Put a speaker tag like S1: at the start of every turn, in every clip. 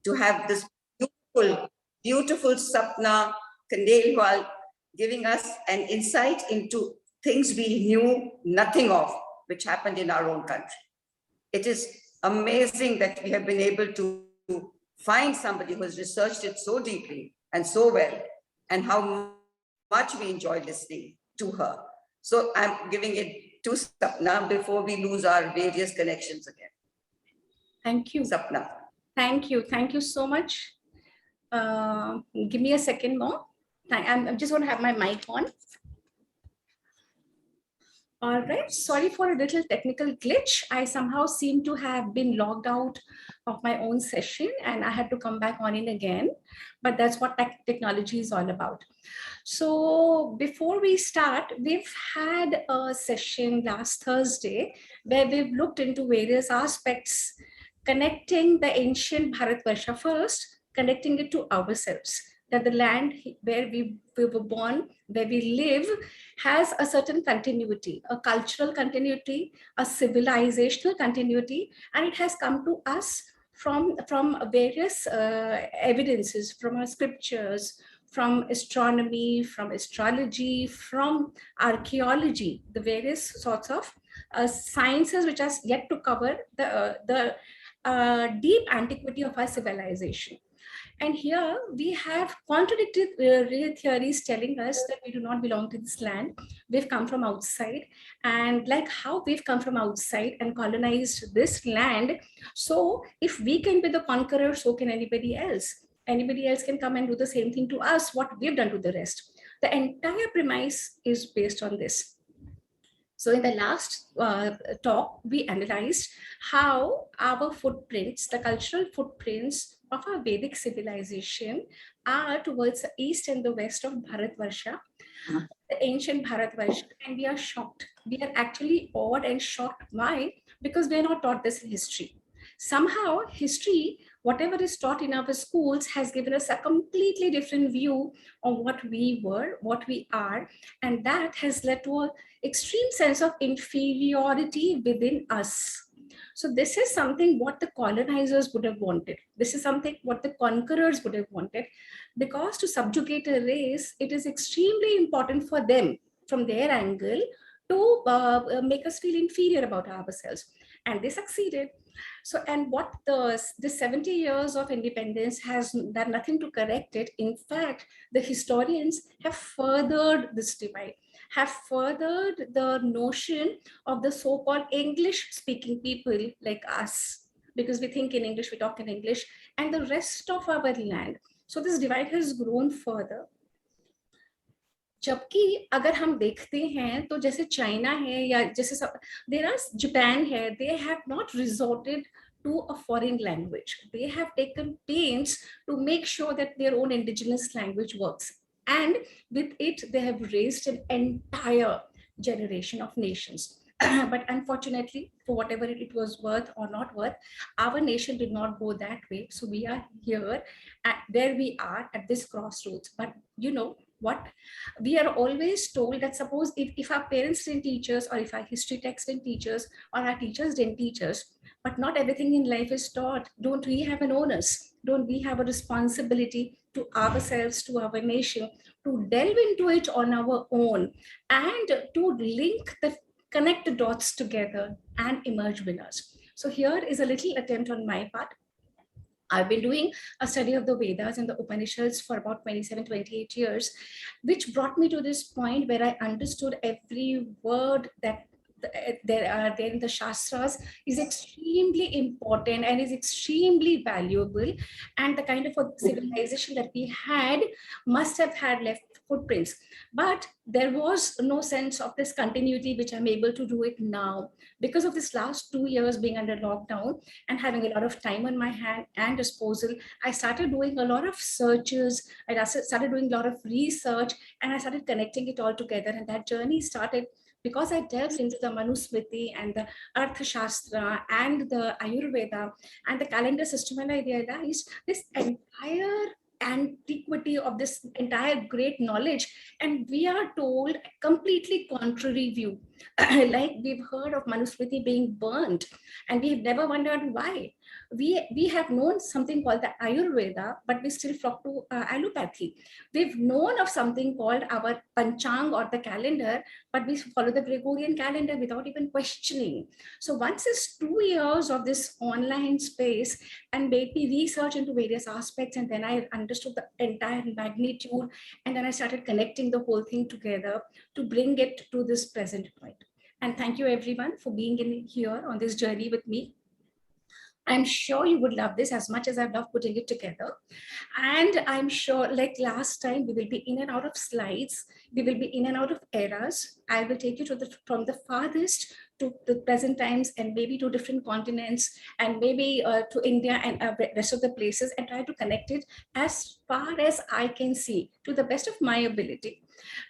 S1: to have this beautiful, beautiful SAPNA KHANDELWAL giving us an insight into things we knew nothing of, which happened in our own country. It is amazing that we have been able to find somebody who has researched it so deeply and so well, and how much we enjoy listening to her. So I'm giving it to Sapna before we lose our various connections again.
S2: Thank you.
S1: Sapna.
S2: Thank you. Thank you so much. Give me a second more. I'm just going to have my mic on. All right. Sorry for a little technical glitch. I somehow seem to have been logged out of my own session and I had to come back on in again. But that's what technology is all about. So before we start, we've had a session last Thursday where we've looked into various aspects, connecting the ancient Bharatvarsha first, connecting it to ourselves. That the land where we were born, where we live, has a certain continuity, a cultural continuity, a civilizational continuity, and it has come to us from various evidences, from our scriptures, from astronomy, from astrology, from archaeology, the various sorts of sciences which are yet to cover the deep antiquity of our civilization. And here we have contradictory theories telling us that we do not belong to this land. We've come from outside, and like how we've come from outside and colonized this land. So if we can be the conqueror, so can anybody else. Anybody else can come and do the same thing to us, what we've done to the rest. The entire premise is based on this. So in the last talk, we analyzed how our footprints, the cultural footprints of our Vedic civilization, are towards the east and the west of Bharatvarsha, the ancient Bharatvarsha, and we are shocked. We are actually awed and shocked. Why? Because we are not taught this in history. Somehow history, whatever is taught in our schools, has given us a completely different view of what we were, what we are, and that has led to an extreme sense of inferiority within us. So this is something what the colonizers would have wanted. This is something what the conquerors would have wanted, because to subjugate a race, it is extremely important for them, from their angle, to make us feel inferior about ourselves. And they succeeded. So, and what the 70 years of independence has done nothing to correct it. In fact, the historians have furthered this divide, have furthered the notion of the so-called English-speaking people like us, because we think in English, we talk in English, and the rest of our land. So this divide has grown further. जबकि अगर हम देखते हैं तो जैसे China है या जैसे देयर आर जापान है, they have not resorted to a foreign language. They have taken pains to make sure that their own indigenous language works, and with it they have raised an entire generation of nations. But unfortunately, for whatever it was worth or not worth, our nation did not go that way. So we are here at where we are at this crossroads. But you know what, we are always told that suppose if our parents didn't teach us, or if our history texts didn't teach us, or our teachers didn't teach us, but not everything in life is taught. Don't we have an onus? Don't we have a responsibility to ourselves, to our nation, to delve into it on our own, and to connect the dots together and emerge winners? So here is a little attempt on my part. I've been doing a study of the Vedas and the Upanishads for about 27, 28 years, which brought me to this point where I understood every word that there in the shastras is extremely important and is extremely valuable, and the kind of a civilization that we had must have had left footprints. But there was no sense of this continuity, which I'm able to do it now because of this last 2 years being under lockdown and having a lot of time on my hand and disposal. I started doing a lot of searches, I started doing a lot of research, and I started connecting it all together. And that journey started because I delved into the Manusmriti and the Arthashastra and the Ayurveda and the calendar system, and I realized this entire antiquity of this entire great knowledge, and we are told a completely contrary view. Like we've heard of Manusmriti being burnt, and we've never wondered why. We have known something called the Ayurveda, but we still flock to allopathy. We've known of something called our Panchang or the calendar, but we follow the Gregorian calendar without even questioning. So once it's 2 years of this online space and made me research into various aspects, and then I understood the entire magnitude, and then I started connecting the whole thing together to bring it to this present point. And thank you everyone for being in here on this journey with me. I'm sure you would love this as much as I've loved putting it together. And I'm sure, like last time, we will be in and out of slides. We will be in and out of eras. I will take you to from the farthest to the present times, and maybe to different continents, and maybe to India and rest of the places, and try to connect it as far as I can see, to the best of my ability,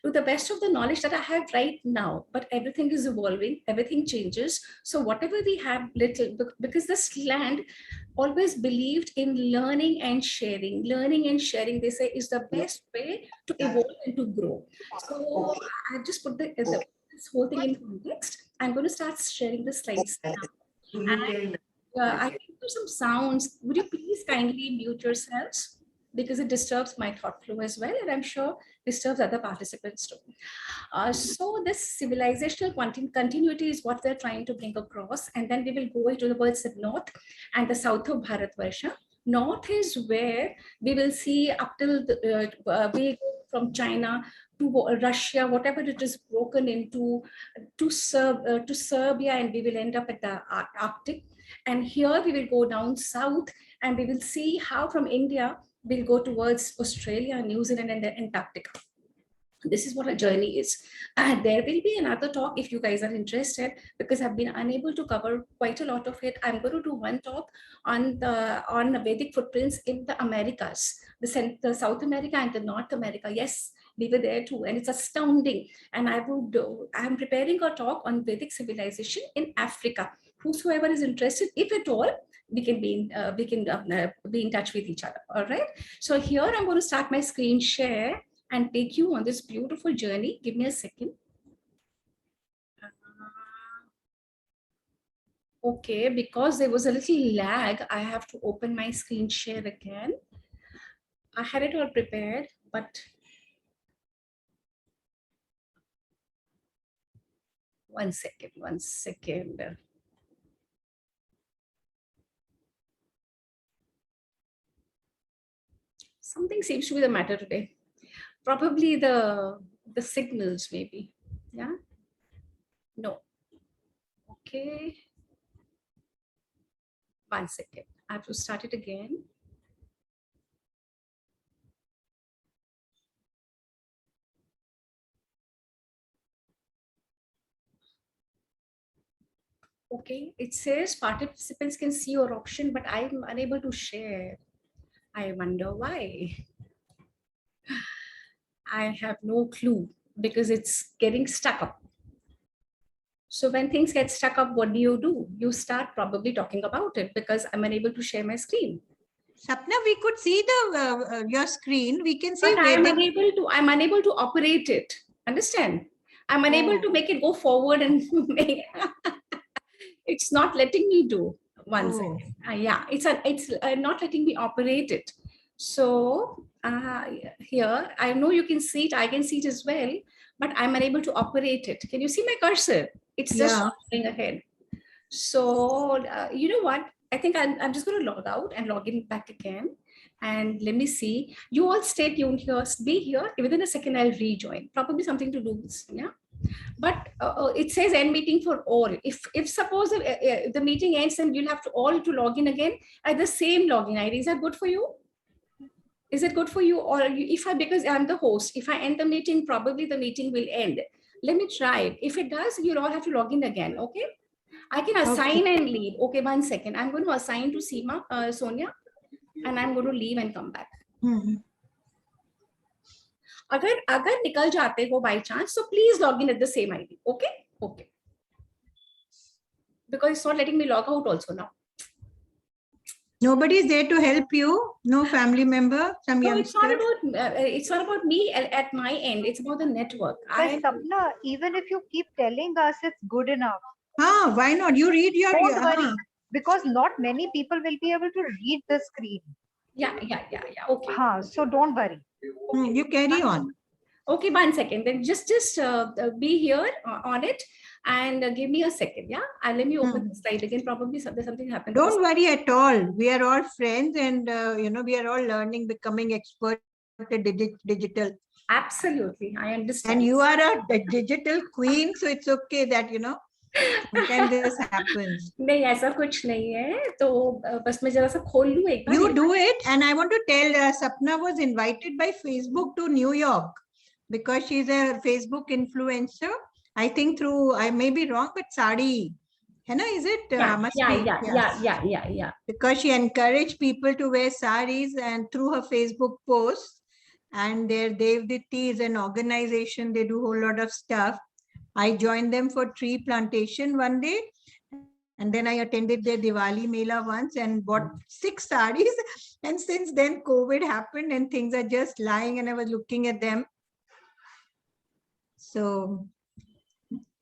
S2: to the best of the knowledge that I have right now. But everything is evolving, everything changes. So whatever we have little, because this land always believed in learning and sharing. Learning and sharing, they say, is the best way to evolve and to grow. So I just put this whole thing in context. I'm going to start sharing the slides now. And I think there's some sounds. Would you please kindly mute yourselves? Because it disturbs my thought flow as well, and I'm sure disturbs other participants too. So this civilizational continuity is what we're trying to bring across, and then we will go into the words of North and the South of Bharatvarsha. North is where we will see up till we go from China to Russia, whatever it is broken into, to Serbia, and we will end up at the Arctic. And here we will go down south, and we will see how from India we'll go towards Australia, New Zealand, and Antarctica. This is what a journey is. There will be another talk if you guys are interested, because I've been unable to cover quite a lot of it. I'm going to do one talk on the Vedic footprints in the Americas, the South America and the North America. Yes, we were there too, and it's astounding. And I'm preparing a talk on Vedic civilization in Africa. Whosoever is interested, if at all, we can be in touch with each other. All right. So here I'm going to start my screen share and take you on this beautiful journey. Give me a second. Okay, because there was a little lag, I have to open my screen share again. I had it all prepared, but one second. Something seems to be the matter today. Probably the signals, maybe. Yeah. No. Okay. 1 second. I have to start it again. Okay. It says participants can see your option, but I'm unable to share. I wonder why. I have no clue, because it's getting stuck up. So when things get stuck up, what do? You start probably talking about it, because I'm unable to share my screen.
S3: Sapna, we could see the your screen. We can see.
S2: But I'm unable to operate it. Understand? I'm unable to make it go forward and make it's not letting me do. One second. Yeah, it's not letting me operate it. So here, I know you can see it. I can see it as well, but I'm unable to operate it. Can you see my cursor? It's just going ahead. So you know what? I think I'm just going to log out and log in back again. And let me see. You all stay tuned here. Be here. Within a second, I'll rejoin. Probably something to do with, yeah. But it says end meeting for all. If suppose the meeting ends and you'll have to all to log in again at the same login ID. Is that good for you? Is it good for you? Or because I'm the host, if I end the meeting, probably the meeting will end. Let me try it. If it does, you'll all have to log in again. Okay. I can assign and leave. Okay, 1 second. I'm going to assign to Seema, Sonia, and I'm going to leave and come back. अगर निकल जाते हो by chance, so please log in at the same ID. Okay. Because it's not letting me log out also now.
S3: Nobody is there to help you. No family member.
S2: No, it's not about me at my end. It's about the network.
S4: Sapna, even if you keep telling us it's good enough.
S3: Why not? You read your.
S4: Don't worry. because not many people will be able to read the screen.
S2: Yeah. Okay.
S4: So don't worry.
S3: You carry on.
S2: Okay, 1 second. Then just be here on it and give me a second. Yeah, and let me open the slide again. Probably there's something happened.
S3: Don't worry at all. We are all friends, and we are all learning, becoming expert at digital.
S2: Absolutely, I understand.
S3: And you are a digital queen, so it's okay that sometimes this happens.
S2: नहीं ऐसा कुछ नहीं है तो बस मैं जरा सा खोल लूँ एक बार.
S3: You do it, and I want to tell Sapna was invited by Facebook to New York because she's a Facebook influencer. I think through, I may be wrong, but Sari, is it?
S2: Yeah.
S3: Because she encouraged people to wear saris, and through her Facebook posts, and their Devditi is an organization, they do a whole lot of stuff. I joined them for tree plantation one day, and then I attended their Diwali Mela once and bought 6 saris. And since then COVID happened and things are just lying, and I was looking at them. So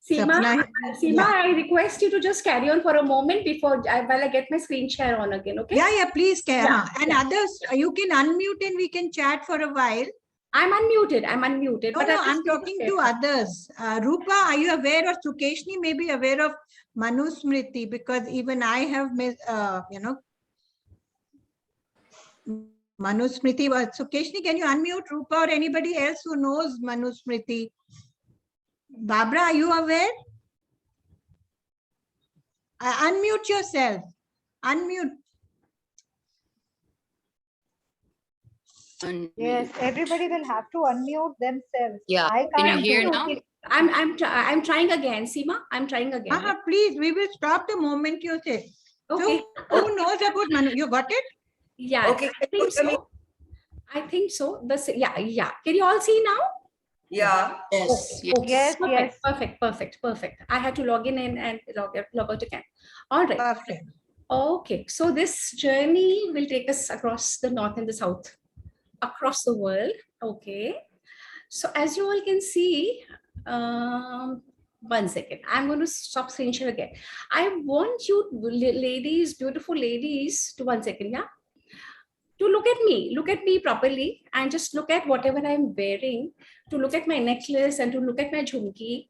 S2: Seema,
S3: yeah.
S2: I request you to just carry on for a moment while I get my screen share on again, okay?
S3: Yeah, please, Kara. And others, you can unmute and we can chat for a while.
S2: I'm unmuted.
S3: No, I'm talking to others. Rupa, are you aware of Sukeshni? Maybe aware of Manusmriti, because even I have, Manusmriti. Sukeshni, can you unmute Rupa or anybody else who knows Manusmriti? Barbara, are you aware? Unmute yourself. Unmute.
S4: Yes, everybody will have to unmute themselves.
S5: Yeah,
S4: I
S5: can you
S4: can't
S5: hear
S4: do
S5: now?
S4: it.
S2: I'm trying again, Seema. I'm trying again.
S3: Please, we will stop the moment you say.
S2: Okay.
S3: So, who knows about Manu? You got it?
S2: Yeah.
S1: Okay.
S2: I think so. Yeah. Can you all see now?
S1: Yeah.
S5: Yes.
S4: Yes, yes.
S2: Perfect. I had to log in and log out again. All right.
S3: Perfect.
S2: Okay. So this journey will take us across the north and the south, across the world. Okay. So as you all can see, 1 second. I'm going to stop screen share again. I want you ladies, beautiful ladies, to 1 second, yeah? To look at me properly, and just look at whatever I'm wearing, to look at my necklace and to look at my jhumki,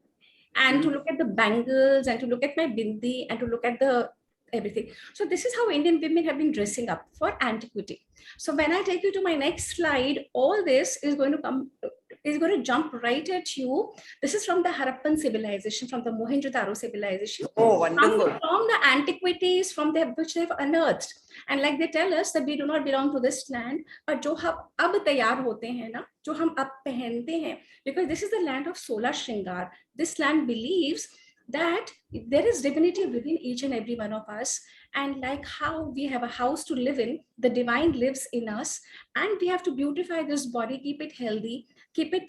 S2: and to look at the bangles and to look at my bindi and to look at the everything. So this is how Indian women have been dressing up for antiquity. So when I take you to my next slide, all this is going to jump right at you. This is from the Harappan civilization, from the Mohenjo-daro civilization.
S1: Oh, wonderful.
S2: From the antiquities which they've unearthed. And like they tell us that we do not belong to this land, but जो हम अब तैयार होते हैं ना, जो हम अब पहनते हैं, because this is the land of solar shringar. This land believes that there is divinity within each and every one of us, and like how we have a house to live in, the divine lives in us, and we have to beautify this body, keep it healthy, keep it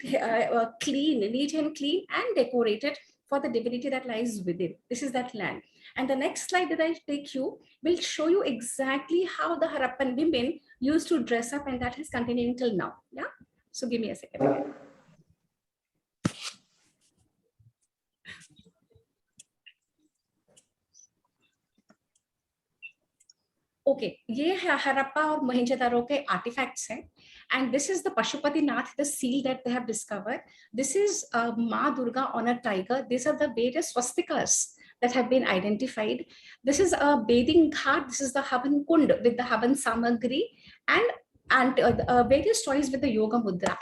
S2: clean, neat and clean, and decorate it for the divinity that lies within. This is that land. And the next slide that I take you will show you exactly how the Harappan women used to dress up, and that is continuing till now. Yeah. So give me a second. Okay, ये है हरप्पा और मोहेंजोदारो के artifacts हैं, and this is the Pashupatinath, the seal that they have discovered. This is Ma Durga on a tiger. These are the various swastikas that have been identified. This is a bathing ghat. This is the Havan Kund with the Havan Samagri and various toys with the Yoga Mudra.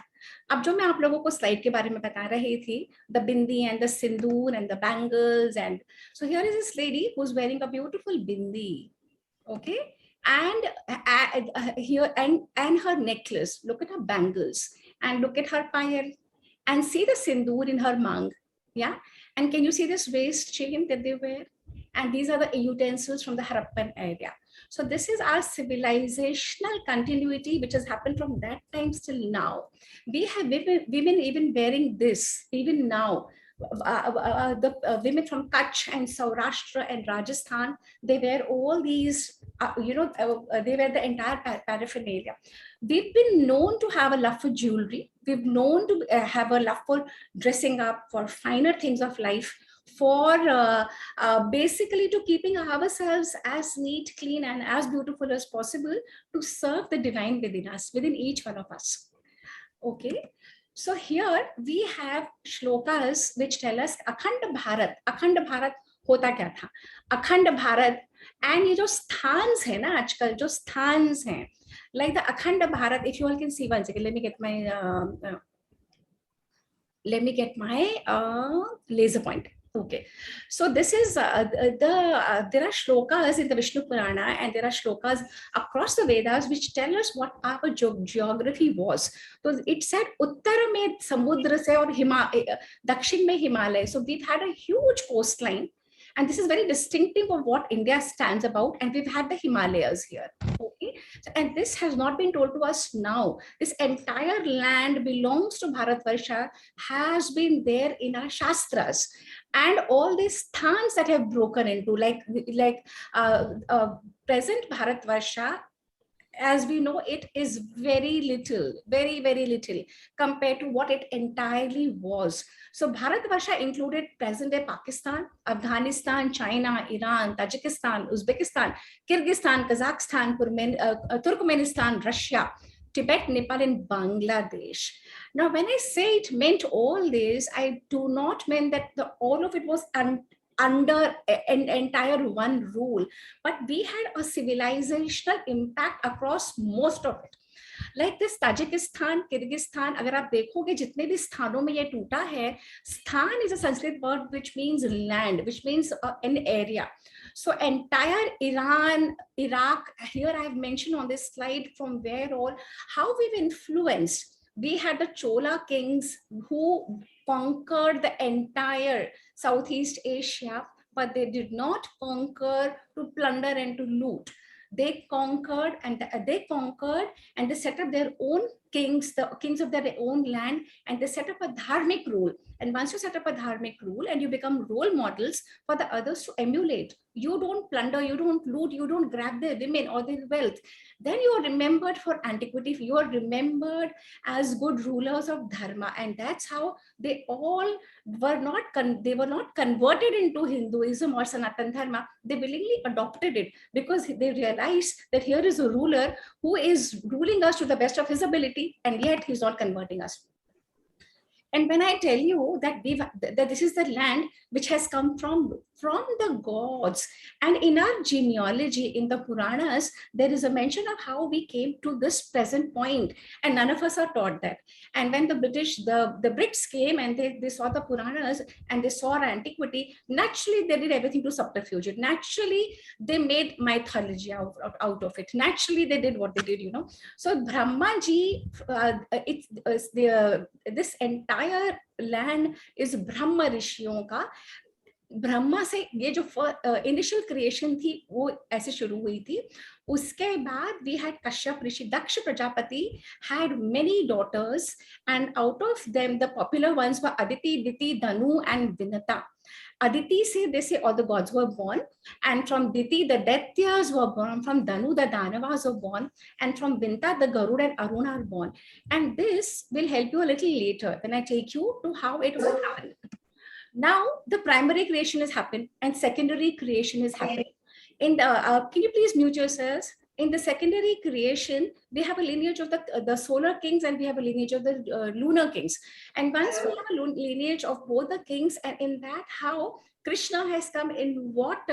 S2: अब जो मैं आप लोगों को slide के बारे में बता रही थी, the bindi and the sindoor and the bangles, and so here is this lady who's wearing a beautiful bindi. Okay, and here and her necklace. Look at her bangles and look at her payal, and see the sindoor in her mang. Yeah, and can you see this waist chain that they wear? And these are the utensils from the Harappan area. So this is our civilizational continuity, which has happened from that time till now. We have women even wearing this even now. The women from Kutch and Saurashtra and Rajasthan, they wear all these, they wear the entire paraphernalia. We've been known to have a love for jewelry. We've known to have a love for dressing up, for finer things of life, for basically to keeping ourselves as neat, clean, and as beautiful as possible to serve the divine within us, within each one of us. Okay. So here we have shlokas which tell us Akhand Bharat hota kya tha, Akhand Bharat, and ye jo sthans hai na aajkal, jo sthans hai, like the Akhand Bharat, if you all can see, one second, let me get my laser pointer. Okay, so this is there are shlokas in the Vishnu Purana and there are shlokas across the Vedas which tell us what our geography was. So it said Uttara mein samudra se aur Dakshin mein Himalaya. So we've had a huge coastline, and this is very distinctive of what India stands about, and we've had the Himalayas here. Okay, so, and this has not been told to us now. This entire land belongs to Bharatvarsha, has been there in our shastras, and all these sthans that have broken into, like present Bharatvarsha, as we know, it is very little, very, very little compared to what it entirely was. So Bharatvarsha included present-day Pakistan, Afghanistan, China, Iran, Tajikistan, Uzbekistan, Kyrgyzstan, Kazakhstan, Turkmenistan, Russia, Tibet, Nepal, and Bangladesh. Now, when I say it meant all this, I do not mean that all of it was under an entire one rule, but we had a civilizational impact across most of it. Like this Tajikistan, Kyrgyzstan, agar aap dekhoge jitne bhi sthanon mein ye toota hai, sthan is a Sanskrit word which means land, which means an area. So entire Iran, Iraq, here I have mentioned on this slide from where all, how we've influenced. We had the Chola kings who conquered the entire Southeast Asia, but they did not conquer to plunder and to loot. They conquered and they set up their own kings, the kings of their own land, and they set up a dharmic rule. And once you set up a dharmic rule and you become role models for the others to emulate, you don't plunder, you don't loot, you don't grab their women or their wealth, then you are remembered for antiquity, you are remembered as good rulers of dharma. And that's how they all were not converted into Hinduism or Sanatan Dharma. They willingly adopted it because they realized that here is a ruler who is ruling us to the best of his ability, and yet he's not converting us. And when I tell you that this is the land which has come from the gods, and in our genealogy in the Puranas, there is a mention of how we came to this present point, and none of us are taught that. And when the Brits came and they saw the Puranas and they saw our antiquity, naturally they did everything to subterfuge it. Naturally, they made mythology out of it. Naturally, they did what they did, you know. So Brahmaji, this entire land is Brahma ऋषियों का. ब्रह्मा से ये जो initial creation थी वो ऐसे शुरू हुई थी. उसके बाद we had Kashyap Rishi, Daksha Prajapati had many daughters, and out of them the popular ones were Aditi, Diti, Danu, and Vinata. Aditi say, they say all the gods were born, and from Diti the Daityas were born, from Danu the Danavas were born, and from Vinta the Garud and Arun are born. And this will help you a little later when I take you to how it will happen. Now the primary creation has happened and secondary creation is happening. In the can you please mute yourselves? In the secondary creation, we have a lineage of the solar kings and we have a lineage of the lunar kings. And once we have a lineage of both the kings, and in that how Krishna has come in what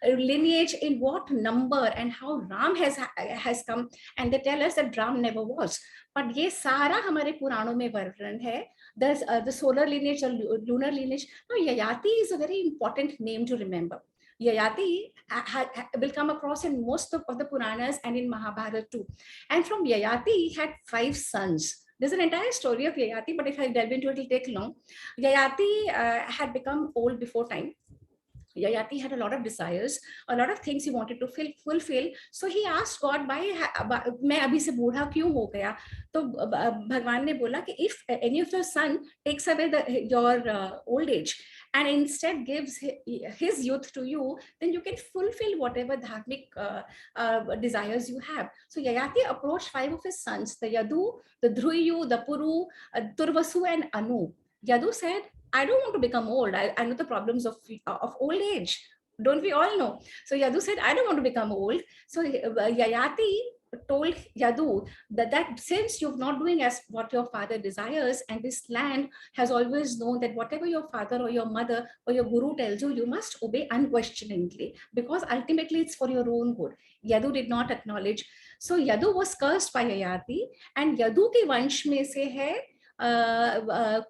S2: lineage, in what number, and how Ram has come, and they tell us that Ram never was. But ये सारा हमारे पुराणों में वर्णन है. There's the solar lineage, the lunar lineage. Now Yayati is a very important name to remember. Yayati will come across in most of the Puranas and in Mahabharata too. And from Yayati, he had 5 sons. There's an entire story of Yayati, but if I delve into it, it'll take long. Yayati had become old before time. Yayati had a lot of desires, a lot of things he wanted to fulfill. So he asked God, मैं अभी से बूढ़ा क्यों हो गया? तो भगवान ने बोला कि if any of your son takes away your old age and instead gives his youth to you, then you can fulfill whatever dharmic desires you have. So Yayati approached 5 of his sons, the Yadu, the Dhruyu, the Puru, Turvasu, and Anu. Yadu said, I don't want to become old. I know the problems of old age. Don't we all know? So Yadu said, I don't want to become old. So Yayati told Yadu that since you're not doing as what your father desires, and this land has always known that whatever your father or your mother or your guru tells you, you must obey unquestioningly, because ultimately it's for your own good. Yadu did not acknowledge. So Yadu was cursed by Yayati, and Yadu ke vansh mein se hai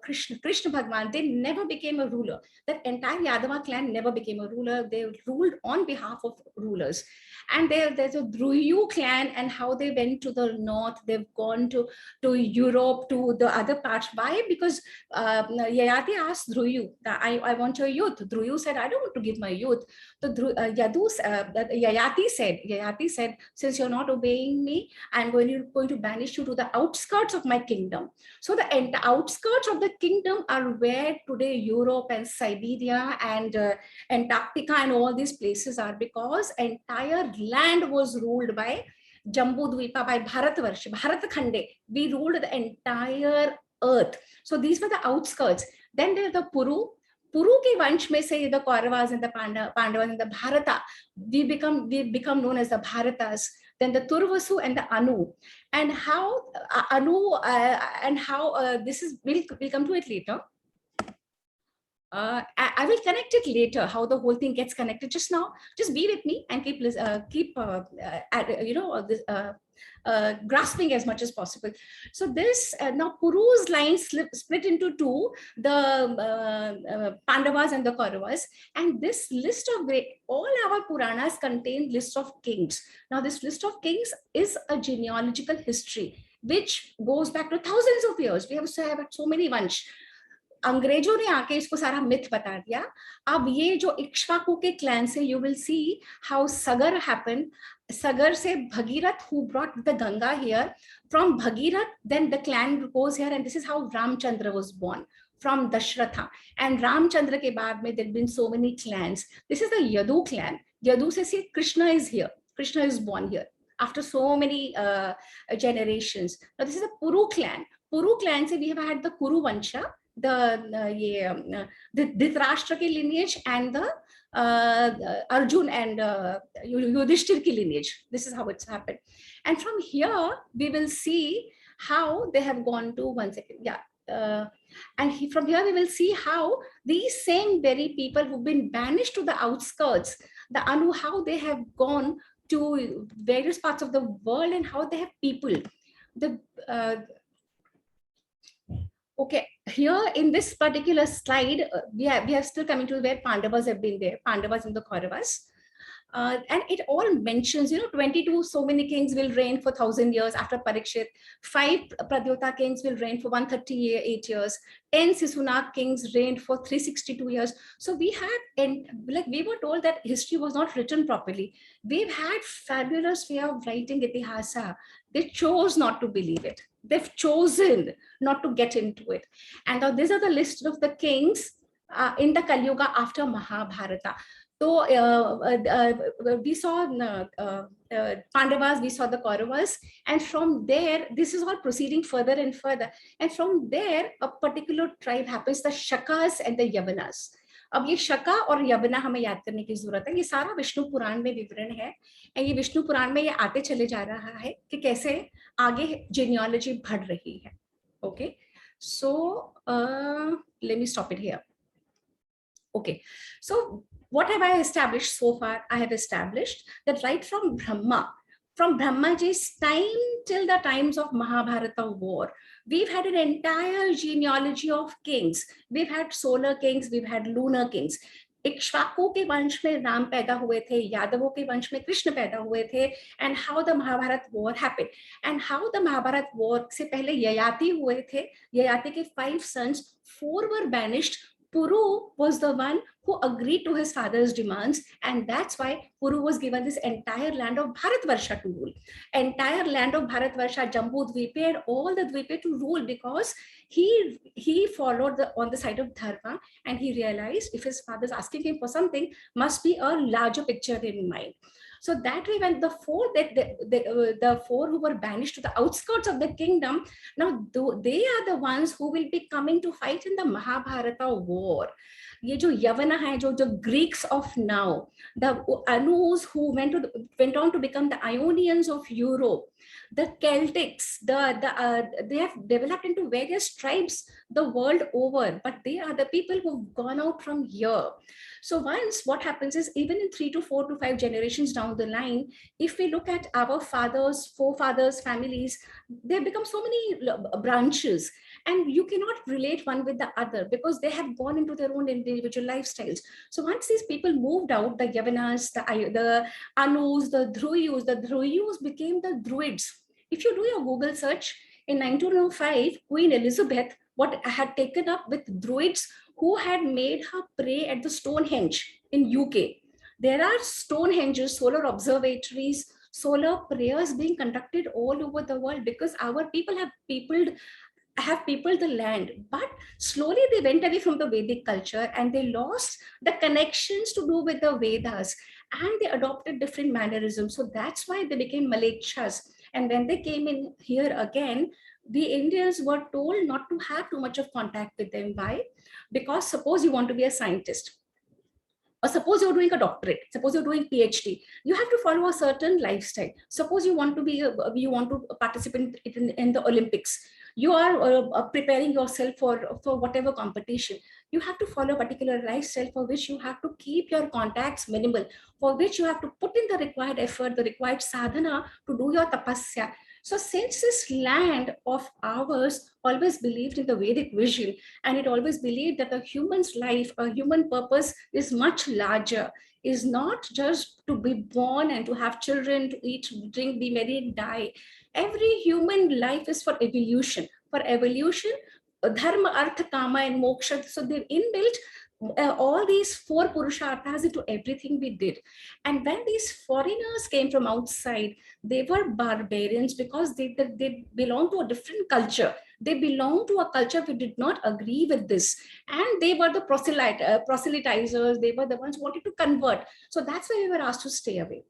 S2: Krishna Bhagwan. They never became a ruler. That entire Yadava clan never became a ruler. They ruled on behalf of rulers. And there's a Druyu clan, and how they went to the north. They've gone to Europe, to the other parts. Why? Because Yayati asked Druyu, I want your youth. Druyu said, I don't want to give my youth. So Yayati said, since you're not obeying me, I'm going to banish you to the outskirts of my kingdom. So the outskirts of the kingdom are where today Europe and Siberia and Antarctica and all these places are, because entire land was ruled by Jambu Dvipa, by Bharatvarsha, Bharat We ruled the entire earth. So these were the outskirts. Then there's the Puru. Puru ke vansh mein se the Kauravas and the Pandavas and the Bharata. We become known as the Bharatas. Then the Turvasu and the Anu, and how this is, we'll come to it later. I will connect it later, how the whole thing gets connected. Just now, just be with me and keep grasping as much as possible. So this now Puru's line split into two, the Pandavas and the Kauravas, and this list of all our Puranas contain list of kings. Now this list of kings is a genealogical history which goes back to thousands of years. We have so many vansh. अंग्रेजों ने आके इसको सारा myth बता दिया. अब ये जो इक्ष्वाकु के क्लैन से you will see how Sagar happened. Sagar se Bhagirath, who brought the Ganga here. From Bhagirath, then the clan goes here, and this is how Ramchandra was born, from Dashratha. And Ramchandra ke baad mein there have been so many clans. This is the Yadu clan. Yadu se see Krishna is here. Krishna is born here after so many generations. Now this is the Puru clan. Puru clan se we have had the Kuru Vansha, the Dhritarashtra ki lineage, and the Arjun and Yudhishthir ki lineage. This is how it's happened. And from here, we will see how they have gone to, one second, yeah. From here, we will see how these same very people who've been banished to the outskirts, the Anu, how they have gone to various parts of the world and how they have people. Okay, here in this particular slide, we are still coming to where Pandavas have been there, Pandavas and the Kauravas. And it all mentions, 22 so many kings will reign for 1,000 years after Parikshit. 5 Pradyota kings will reign for 138 years. 10 Sisunak kings reigned for 362 years. So we were told that history was not written properly. We've had fabulous way of writing itihasa. They chose not to believe it. They've chosen not to get into it. And now these are the list of the kings in the Kali Yuga after Mahabharata. So we saw Pandavas, we saw the Kauravas, and from there, this is all proceeding further and further. And from there, a particular tribe happens, the Shakas and the Yavanas. अब ये शका और यवना हमें याद करने की जरूरत है. ये सारा विष्णु पुराण में विवरण है, और ये विष्णु पुराण में ये आते चले जा रहा है कि कैसे आगे genealogy बढ़ रही है. Okay, so let me stop it here. Okay, so what have I established so far? I have established that right from Brahmaji's time till the times of Mahabharata war, we've had an entire genealogy of kings. We've had solar kings, we've had lunar kings. Ikshvaku के वंश में राम पैदा हुए थे, यादवों के वंश में कृष्ण पैदा हुए थे, and how the Mahabharata war happened, and how the Mahabharata war से पहले ययाति हुए थे. ययाति के 5 sons, 4 were banished. Puru was the one who agreed to his father's demands, and that's why Puru was given this entire land of Bharatvarsha to rule. Entire land of Bharatvarsha, Jambu Dvipe, and all the Dvipe to rule, because he followed on the side of dharma, and he realized if his father's asking him for something, must be a larger picture in mind. So that way, when the four the four who were banished to the outskirts of the kingdom, now they are the ones who will be coming to fight in the Mahabharata war. ये जो यवना है, जो Greeks of now, the Anus who went on to become the Ionians of Europe, the Celtics, they have developed into various tribes the world over, but they are the people who've gone out from here. So once what happens is, even in 3 to 4 to 5 generations down the line, if we look at our fathers, forefathers, families, they become so many branches, and you cannot relate one with the other because they have gone into their own individual lifestyles. So once these people moved out, the Yavanas, the Anus, the Druyus became the Druids. If you do your Google search, in 1905, Queen Elizabeth had taken up with Druids who had made her pray at the Stonehenge in UK. There are Stonehenges, solar observatories, solar prayers being conducted all over the world because our people have peopled the land, but slowly they went away from the Vedic culture and they lost the connections to do with the Vedas, and they adopted different mannerisms. So that's why they became Militias. And when they came in here again, the Indians were told not to have too much of contact with them. Why? Because suppose you want to be a scientist, or suppose you're doing a doctorate, suppose you're doing PhD, you have to follow a certain lifestyle. Suppose you want to participate in the Olympics, you are preparing yourself for whatever competition, you have to follow a particular lifestyle for which you have to keep your contacts minimal, for which you have to put in the required effort, the required sadhana to do your tapasya. So since this land of ours always believed in the Vedic vision, and it always believed that a human's life, a human purpose is much larger, is not just to be born and to have children, to eat, drink, be merry and die. Every human life is for evolution. For evolution, dharma, artha, kama and moksha. So they've inbuilt all these 4 purusharthas into everything we did. And when these foreigners came from outside, they were barbarians because they belong to a different culture. They belong to a culture who did not agree with this. And they were the proselytizers. They were the ones who wanted to convert. So that's why we were asked to stay away.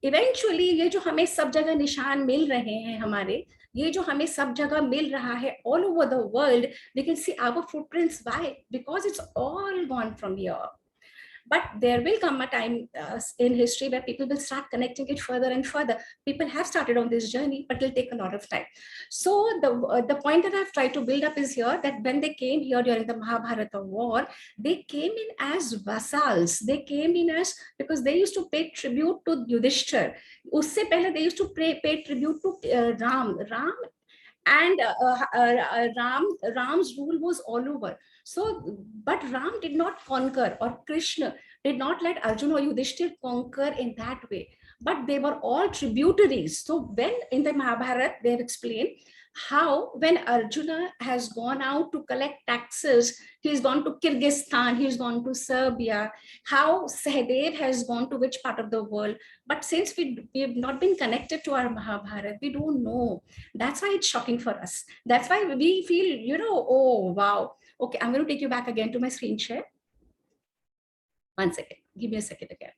S2: Eventually, ये जो हमें सब जगह निशान मिल रहे हैं हमारे, ये जो हमें सब जगह मिल रहा है all over the world, we can see our footprints. Why? Because it's all gone from here. But there will come a time in history where people will start connecting it further and further. People have started on this journey, but it'll take a lot of time. So the point that I've tried to build up is here, that when they came here during the Mahabharata war, they came in as vassals. They came in as, because they used to pay tribute to Yudhishthir. Usse pehle they used to pay tribute to Ram. And Ram's rule was all over. So, but Ram did not conquer, or Krishna did not let Arjuna or Yudhishthir conquer in that way, but they were all tributaries. So when in the Mahabharata, they have explained how when Arjuna has gone out to collect taxes, he's gone to Kyrgyzstan, he's gone to Serbia, how Sahadev has gone to which part of the world. But since we have not been connected to our Mahabharata, we don't know. That's why it's shocking for us. That's why we feel, oh, wow. Okay, I'm going to take you back again to my screen share. 1 second. Give me a second again.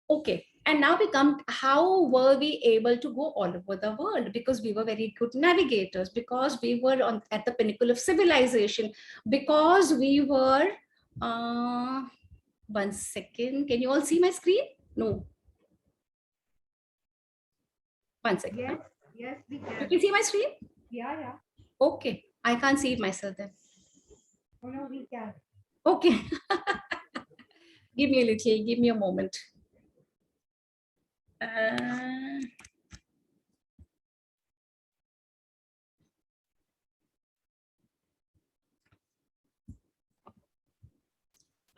S2: Okay. And now we come, how were we able to go all over the world? Because we were very good navigators, because we were at the pinnacle of civilization, because we were, 1 second, can you all see my screen? No. 1 second.
S4: Yes, we can.
S2: You can see my screen?
S4: Yeah.
S2: Okay, I can't see it myself then.
S4: Oh, no, we can.
S2: Okay. Give me a moment.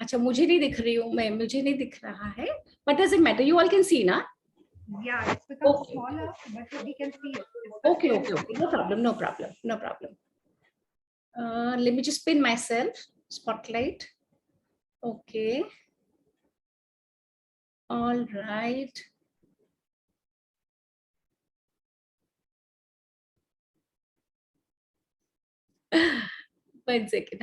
S2: अच्छा, मुझे नहीं दिख रही हूँ मैं, मुझे नहीं दिख रहा है, but does it matter? You all can see, na?
S4: Yeah, it's become smaller, but we can see it.
S2: Okay. No problem. Let me just pin myself. Spotlight. Okay. All right. One second.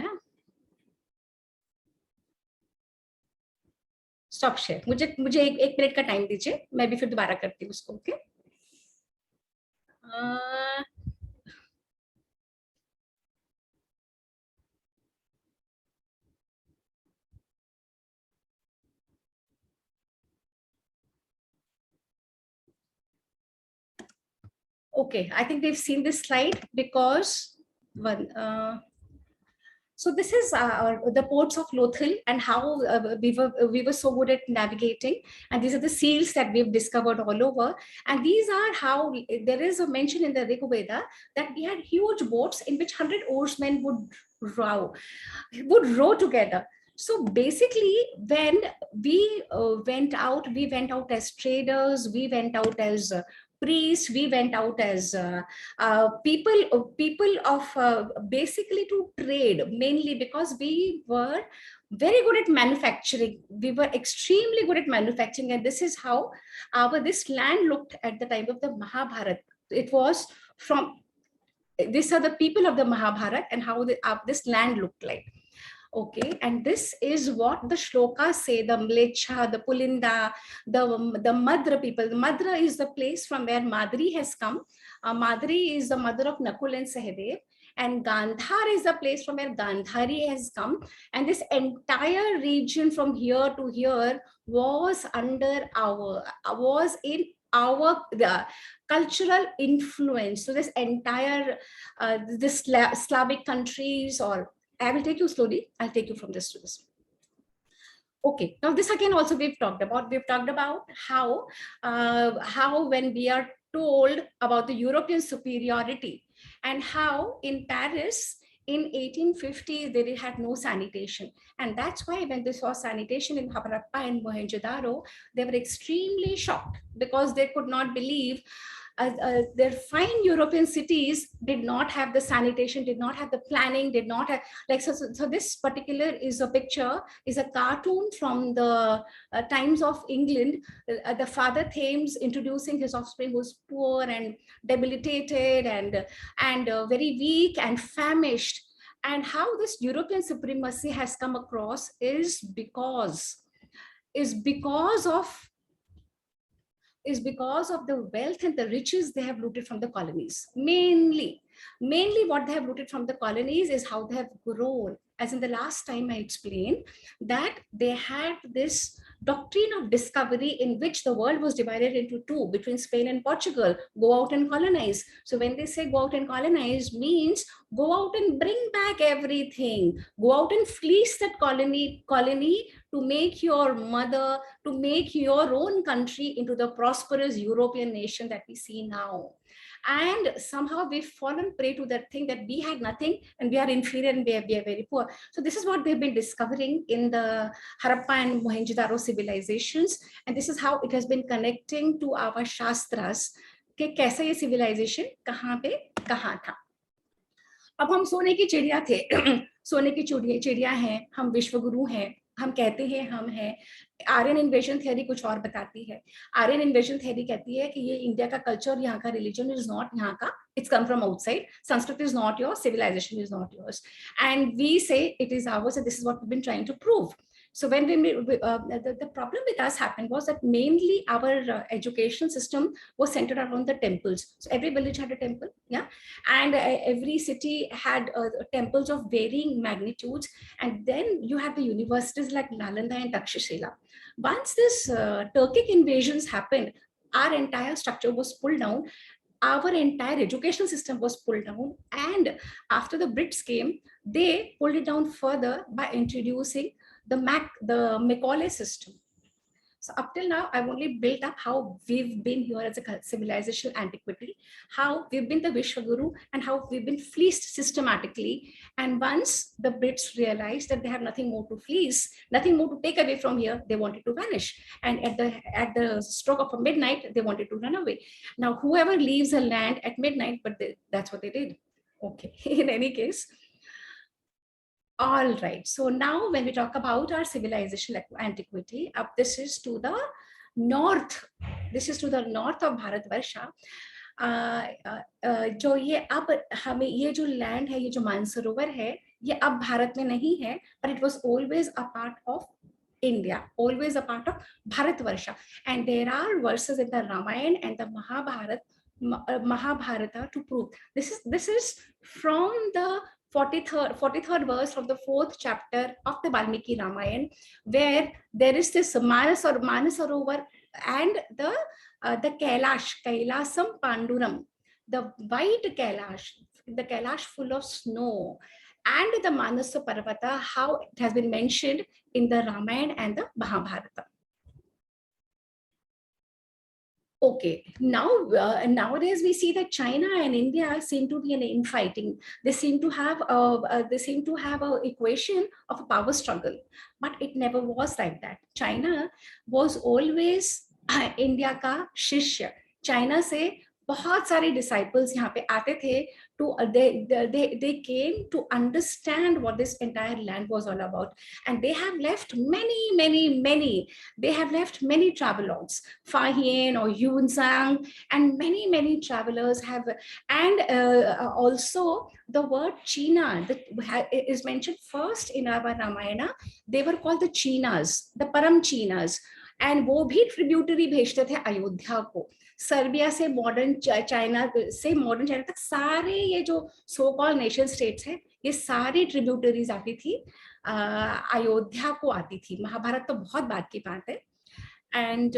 S2: Stop share, मुझे मुझे एक minute का time दीजिए, मैं भी फिर दोबारा करती हूँ उसको। Okay okay, I think they've seen this slide because one so this is the ports of Lothal and how we were so good at navigating, and these are the seals that we've discovered all over, and these are how there is a mention in the Rig Veda that we had huge boats in which 100 oarsmen would row together. So basically, when we went out as traders, we went out as priests, we went out as people of basically to trade, mainly because we were very good at manufacturing. We were extremely good at manufacturing, and this is how this land looked at the time of the Mahabharata. It was from, these are the people of the Mahabharata and how this land looked like. Okay, and this is what the shlokas say, the Militia, the Pulinda, the Madra people. The Madra is the place from where Madri has come. Madri is the mother of Nakul and Sahadev. And Gandhar is the place from where Gandhari has come. And this entire region from here to here was under the cultural influence. So this entire, this Slavic countries, or I will take you slowly. I'll take you from this to this. Okay, now this again also we've talked about. We've talked about how when we are told about the European superiority and how in Paris in 1850 they had no sanitation, and that's why when they saw sanitation in Harappa and Mohenjo-daro, they were extremely shocked because they could not believe their fine European cities did not have the sanitation, did not have the planning, did not have, like, so this particular is a picture, is a cartoon from the times of England. The father Thames introducing his offspring who's poor and debilitated and very weak and famished. And how this European supremacy has come across is because of the wealth and the riches they have looted from the colonies. Mainly what they have looted from the colonies is how they have grown. As in the last time I explained that they had this doctrine of discovery in which the world was divided into two, between Spain and Portugal, go out and colonize. So when they say go out and colonize, means go out and bring back everything, go out and fleece that colony to make your mother, to make your own country into the prosperous European nation that we see now. And somehow we've fallen prey to that thing that we had nothing and we are inferior and we are very poor. So this is what they've been discovering in the Harappa and Mohenjo-daro civilizations, and this is how it has been connecting to our shastras कि कैसा ये civilization कहाँ पे कहाँ था. अब हम सोने की चिड़िया थे सोने की चिड़िया हैं, हम विश्वगुरु हैं, हम कहते हैं हम हैं. आर्यन इन्वेजन थ्योरी कुछ और बताती है. आर्यन इन्वेजन थ्योरी कहती है कि ये इंडिया का कल्चर, यहाँ का रिलीजन इज नॉट यहाँ का, it's come from outside. Sanskrit is not yours, civilization is not yours, and we say it is ours, and this is what we been trying to prove. So when the problem with us happened was that mainly our education system was centered around the temples. So every village had a temple, yeah, and every city had temples of varying magnitudes. And then you have the universities like Nalanda and Takshashila. Once this Turkic invasions happened, our entire structure was pulled down. Our entire educational system was pulled down, and after the Brits came, they pulled it down further by introducing the Macaulay system. So up till now, I've only built up how we've been here as a civilization antiquity, how we've been the Vishwaguru, and how we've been fleeced systematically. And once the Brits realized that they have nothing more to fleece, nothing more to take away from here, they wanted to vanish. And at the stroke of midnight, they wanted to run away. Now, whoever leaves a land at midnight, but that's what they did. Okay, in any case. All right, so now when we talk about our civilization like antiquity, this is to the north. This is to the north of Bharatvarsha. जो ये अब हमें ये जो land है, ये जो मानसरोवर है, ये अब भारत में नहीं है, but it was always a part of India, always a part of Bharatvarsha. And there are verses in the Ramayana and the Mahabharata to prove. This is from the 43rd verse from the 4th chapter of the Valmiki Ramayana, where there is this Manasarovar and the Kailasam Panduram, the white the Kailash full of snow, and the Manasa Parvata, how it has been mentioned in the Ramayana and the Mahabharata. Okay, now nowadays we see that China and India seem to be in infighting. They seem to have a equation of a power struggle, but it never was like that. China was always India का शिष्य. China से बहुत सारे disciples यहाँ पे आते थे to they came to understand what this entire land was all about, and they have left many they have left many travelogues, Fa Hien or Yun Sang, and many travelers have, and also the word China that is mentioned first in our Ramayana. They were called the Chinas, the Param Chinas, and वो भी tributary भेजते थे अयोध्या को. Serbia से modern China तक सारे ये जो सो कॉल नेशन स्टेट्स हैं, ये सारी ट्रिब्यूटरीज आती थी, अयोध्या को आती थी. महाभारत तो बहुत बाद की बात है. And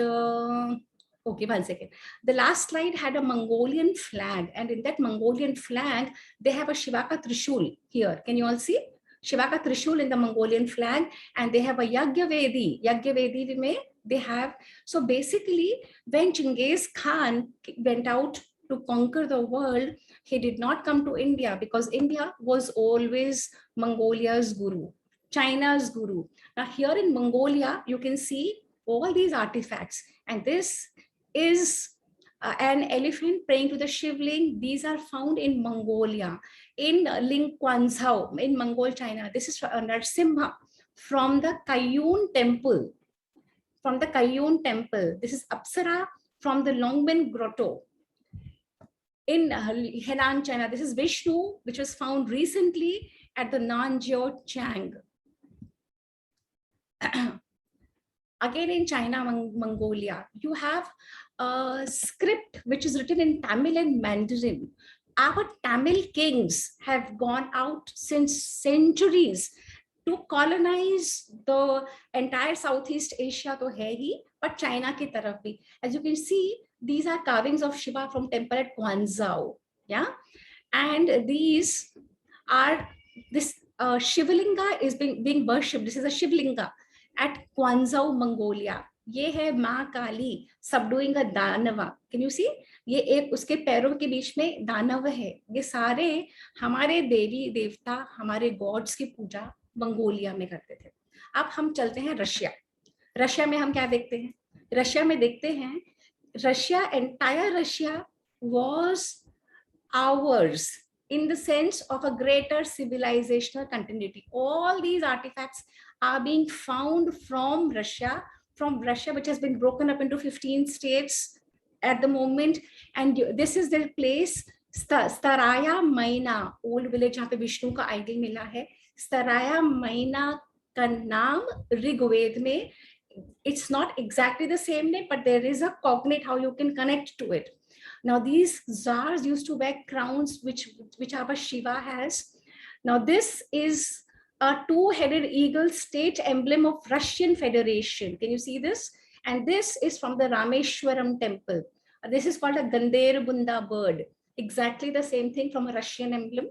S2: okay, 1 second. The last slide had a Mongolian flag, and in that Mongolian flag they have a Shivaka Trishul here. Can you all see Shivaka Trishul in the Mongolian flag? And they have a Yagyavedi mein they have. So basically, when Genghis Khan went out to conquer the world, he did not come to India because India was always Mongolia's guru, China's guru. Now here in Mongolia, you can see all these artifacts, and this is an elephant praying to the Shivling. These are found in Mongolia, in Lingquanzhou, in Mongol China. This is Narsimha from the Kayun temple. This is Apsara from the Longmen Grotto in Henan, China. This is Vishnu, which was found recently at the Nanjiao Chang. Again in China, Mongolia, you have a script which is written in Tamil and Mandarin. Our Tamil kings have gone out since centuries to colonize the entire Southeast Asia, to hai hi, but China ki taraf bhi. As you can see, these are carvings of Shiva from temple at Guangzhou. Yeah, and these are this Shivlinga is being worshipped. This is a Shivlinga at Guangzhou, Mongolia. ये है माँ काली subduing a दानवा. Can you see? ये एक उसके पैरों के बीच में दानव है. ये सारे हमारे देवी देवता, हमारे गॉड्स की पूजा मंगोलिया में करते थे. अब हम चलते हैं रशिया में हम क्या देखते हैं? रशिया में देखते हैं entire Russia was ours in the sense of a greater civilizational continuity. All these artifacts are being found from Russia, which has been broken up into 15 states at the moment. And this is the place, Staraya Maina, old village जहाँ पे विष्णु का idol मिला है. Staraya Maina का नाम ऋग्वेद में, it's not exactly the same name, but there is a cognate how you can connect to it. Now these czars used to wear crowns which our Shiva has. Now this is a two-headed eagle, state emblem of Russian Federation. Can you see this? And this is from the Rameshwaram temple. This is called a Ganderbunda bird. Exactly the same thing from a Russian emblem.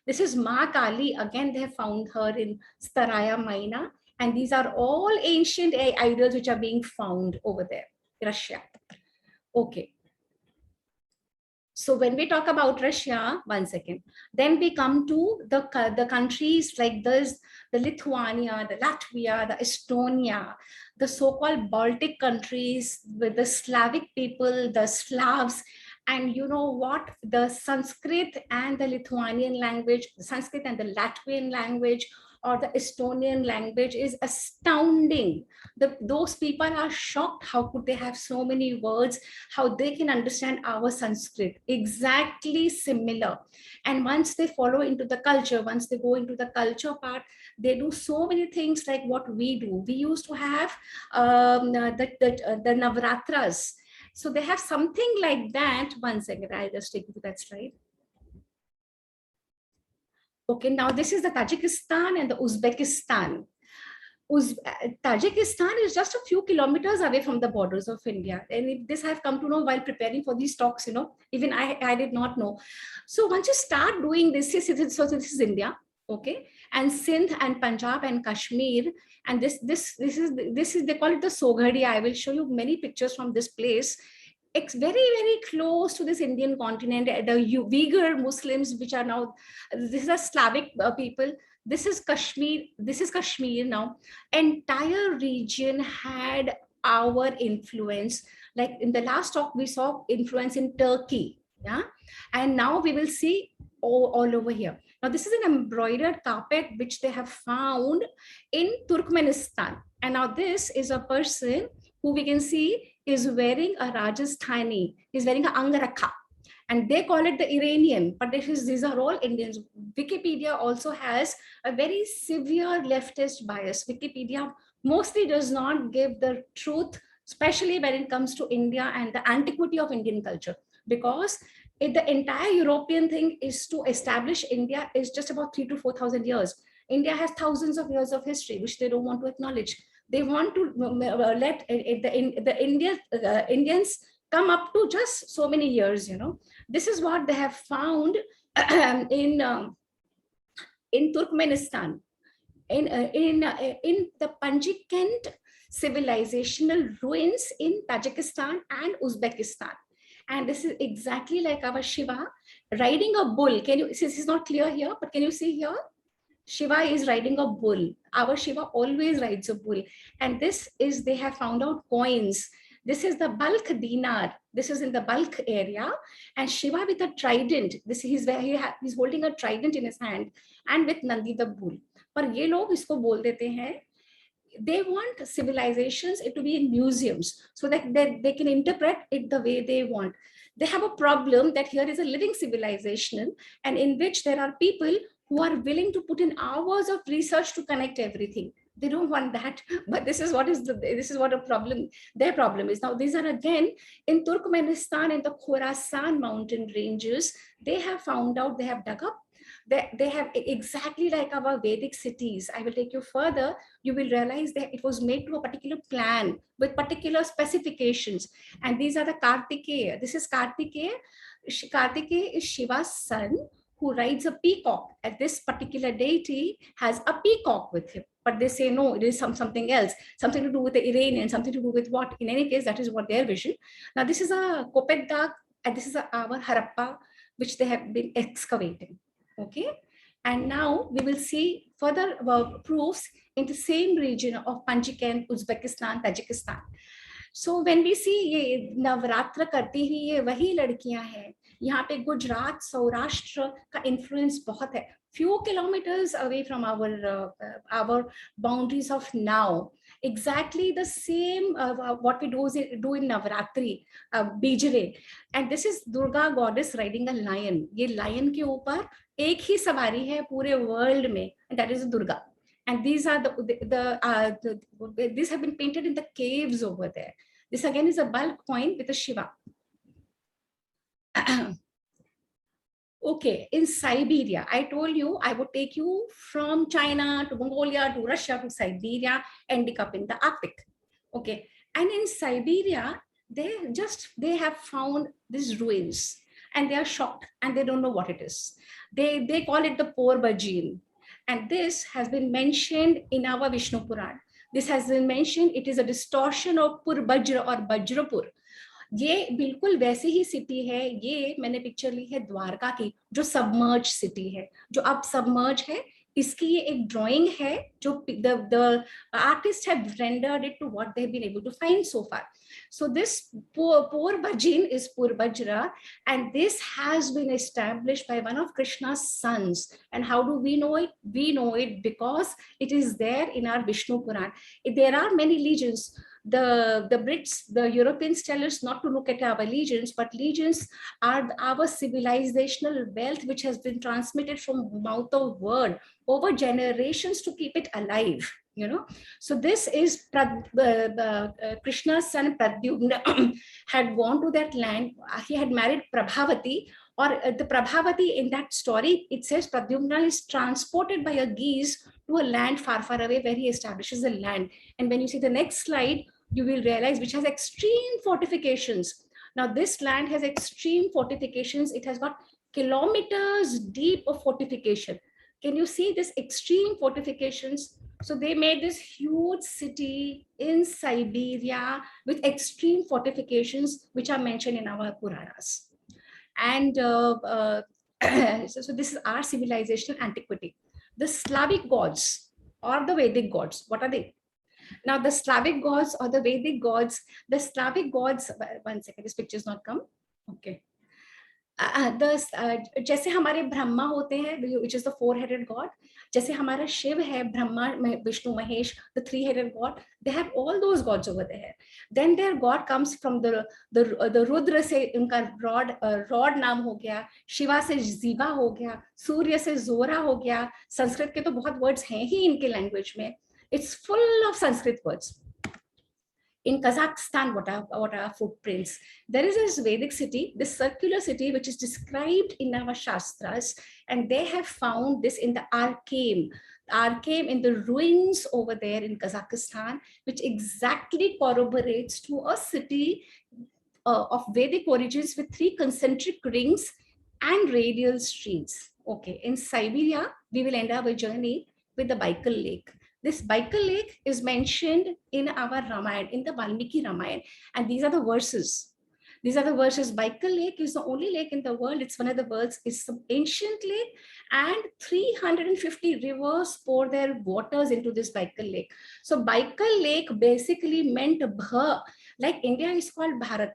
S2: This is Ma Kali. Again, they have found her in Staraya Maina. And these are all ancient idols which are being found over there, Russia. Okay. So when we talk about Russia, 1 second, then we come to the countries like this, the Lithuania, the Latvia, the Estonia, the so-called Baltic countries with the Slavic people, the Slavs. And you know what? The Sanskrit and the Lithuanian language, the Sanskrit and the Latvian language, or the Estonian language is astounding. Those people are shocked. How could they have so many words? How they can understand our Sanskrit? Exactly similar. And once they follow into the culture, once they go into the culture part, they do so many things like what we do. We used to have the Navratras. So they have something like that. One second, I'll just take you to that slide. Okay, now this is the Tajikistan and the Uzbekistan. Tajikistan is just a few kilometers away from the borders of India. And this I've come to know while preparing for these talks, you know, even I did not know. So once you start doing this, so this is India, okay? And Sindh and Punjab and Kashmir. And this is, they call it the Soghadiya. I will show you many pictures from this place. It's very, very close to this Indian continent. The Uyghur Muslims, which are now, this is a Slavic people. This is Kashmir. This is Kashmir now. Entire region had our influence. Like in the last talk, we saw influence in Turkey. Yeah. And now we will see all over here. Now, this is an embroidered carpet which they have found in Turkmenistan. And now this is a person who we can see is wearing a Rajasthani, he's wearing an Angarakha, and they call it the Iranian, but these are all Indians. Wikipedia also has a very severe leftist bias. Wikipedia mostly does not give the truth, especially when it comes to India and the antiquity of Indian culture, because the entire European thing is to establish India is just about 3,000 to 4,000 years. India has thousands of years of history, which they don't want to acknowledge. They want to let the Indians come up to just so many years, you know. This is what they have found in Turkmenistan, in the Panjikent civilizational ruins in Tajikistan and Uzbekistan. And this is exactly like our Shiva riding a bull. Can you, this is not clear here, but can you see here? Shiva is riding a bull. Our Shiva always rides a bull. And this is, they have found out coins. This is the Balk dinar. This is in the Balk area. And Shiva with a trident. This is where he's holding a trident in his hand and with Nandi the bull. But ye log isko bol dete hain. They want civilizations to be in museums so that they can interpret it the way they want. They have a problem that here is a living civilization and in which there are people who are willing to put in hours of research to connect everything. They don't want that, but this is what a problem, their problem is. Now, these are again in Turkmenistan and the Khorasan mountain ranges. They have found out, they have dug up, they have exactly like our Vedic cities. I will take you further. You will realize that it was made to a particular plan with particular specifications. And these are the Kartikeya. This is Kartikeya. Kartikeya is Shiva's son, who rides a peacock. At this particular deity has a peacock with him, but they say no, it is something else, something to do with the Iranian, something to do with what. In any case, that is what their vision. Now this is a Kopetdag, and this is our Harappa, which they have been excavating. Okay, and now we will see further proofs in the same region of Panjikent, Uzbekistan, Tajikistan. So when we see ये नवरात्र करती हुई ये वही लड़कियां हैं, यहाँ पे गुजरात, सौराष्ट्र का influence बहुत है. Few kilometers away from our boundaries of now, exactly the same what we do in Navratri, Bijre, and this is Durga goddess riding a lion. ये lion के ऊपर एक ही सवारी है पूरे world में, and that is Durga. And these are these have been painted in the caves over there. This again is a bulk coin with a Shiva. Okay, in Siberia, I told you I would take you from China to Mongolia to Russia to Siberia, ending up in the Arctic. Okay, and in Siberia, they have found these ruins and they are shocked and they don't know what it is. They call it the Purbajra. And this has been mentioned in our Vishnu Puran. This has been mentioned, it is a distortion of Purbajra or Bajrapur. ये बिल्कुल वैसे ही city है. ये मैंने picture ली है द्वारका की, जो submerge city है, जो अब सबमर्ज है. इसकी ये एक drawing है जो the artists have rendered it to what they've been able to find so far. So this Purbajra is Purbajra, and this has been established by one of Krishna's sons. And how do we know it? We know it because it is there in our Vishnu Puran. There are many legends. The Brits, the Europeans tell us not to look at our legends, but legends are our civilizational wealth, which has been transmitted from mouth of word over generations to keep it alive. You know, so this is Krishna's son Pradyumna had gone to that land. He had married Prabhavati, or the Prabhavati in that story, it says Pradyumna is transported by a geese to a land far, far away where he establishes a land. And when you see the next slide, you will realize which has extreme fortifications. Now this land has extreme fortifications. It has got kilometers deep of fortification. Can you see this extreme fortifications? So they made this huge city in Siberia with extreme fortifications, which are mentioned in our Puranas. And so this is our civilizational antiquity. The Slavic gods or the Vedic gods, what are they? Now the Slavic gods or the Vedic gods, one second, this picture is not come. Okay. जैसे हमारे ब्रह्मा होते हैं, which is the four-headed god, जैसे हमारा शिव है, Brahma, Vishnu, Mahesh, the three-headed god, they have all those gods over there. Then their god comes from the Rudra से उनका rod नाम हो गया, शिवा से जीवा हो गया, सूर्य से जोरा हो गया. संस्कृत के तो बहुत words हैं ही इनके language में. It's full of Sanskrit words. In Kazakhstan, what are footprints? There is this Vedic city, this circular city, which is described in our shastras, and they have found this in the Arcame in the ruins over there in Kazakhstan, which exactly corroborates to a city of Vedic origins with 3 concentric rings and radial streets. Okay, in Siberia, we will end our journey with the Baikal Lake. This Baikal Lake is mentioned in our Ramayana, in the Valmiki Ramayana, and these are the verses. These are the verses. Baikal Lake is the only lake in the world. It's one of the world's, it's an ancient lake, and 350 rivers pour their waters into this Baikal Lake. So Baikal Lake basically meant Bha, like India is called Bharat.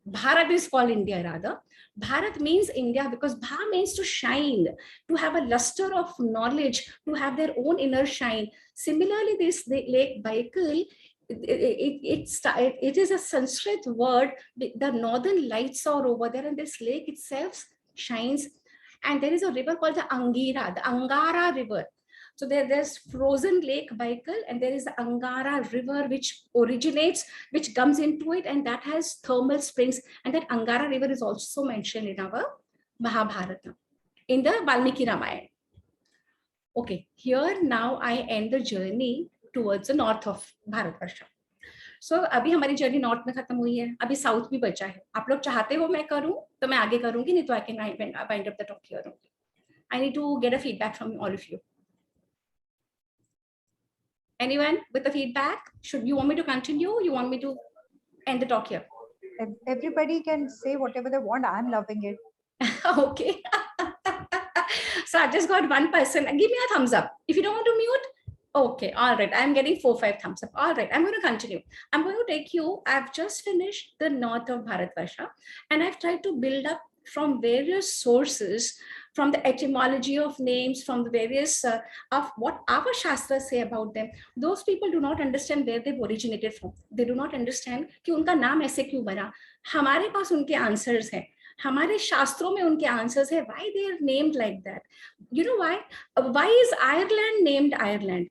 S2: Bharat is called India rather. Bharat means India because Bha means to shine, to have a luster of knowledge, to have their own inner shine. Similarly, this lake Baikal, it is a Sanskrit word. The northern lights are over there, and this lake itself shines. And there is a river called the Angira, the Angara River. So there's frozen lake Baikal, and there is the Angara River which originates, which comes into it, and that has thermal springs. And that Angara River is also mentioned in our Mahabharata, in the Valmiki Ramayana. Okay, here now I end the journey towards the north of Bharatvarsha. So अभी हमारी journey north में खत्म हुई है, अभी south भी बचा है. आप लोग चाहते हो मैं करूं तो मैं आगे करूंगी, नहीं तो I can wind up the talk here. I need to get a feedback from all of you. Anyone with the feedback? Should you want me to continue? You want me to end the talk here?
S4: Everybody can say whatever they want. I'm loving it.
S2: Okay. So I just got one person. Give me a thumbs up. If you don't want to mute, okay. All right. I'm getting 4-5 thumbs up. All right. I'm going to continue. I'm going to take you. I've just finished the north of Bharatvarsha, and I've tried to build up from various sources, from the etymology of names, from the various of what our shastras say about them. Those people do not understand where they've originated from. They do not understand कि उनका नाम ऐसे क्यों बना. हमारे पास उनके answers हैं. हमारे शास्त्रों में उनके answers हैं. Why they are named like that? You know why? Why is Ireland named Ireland?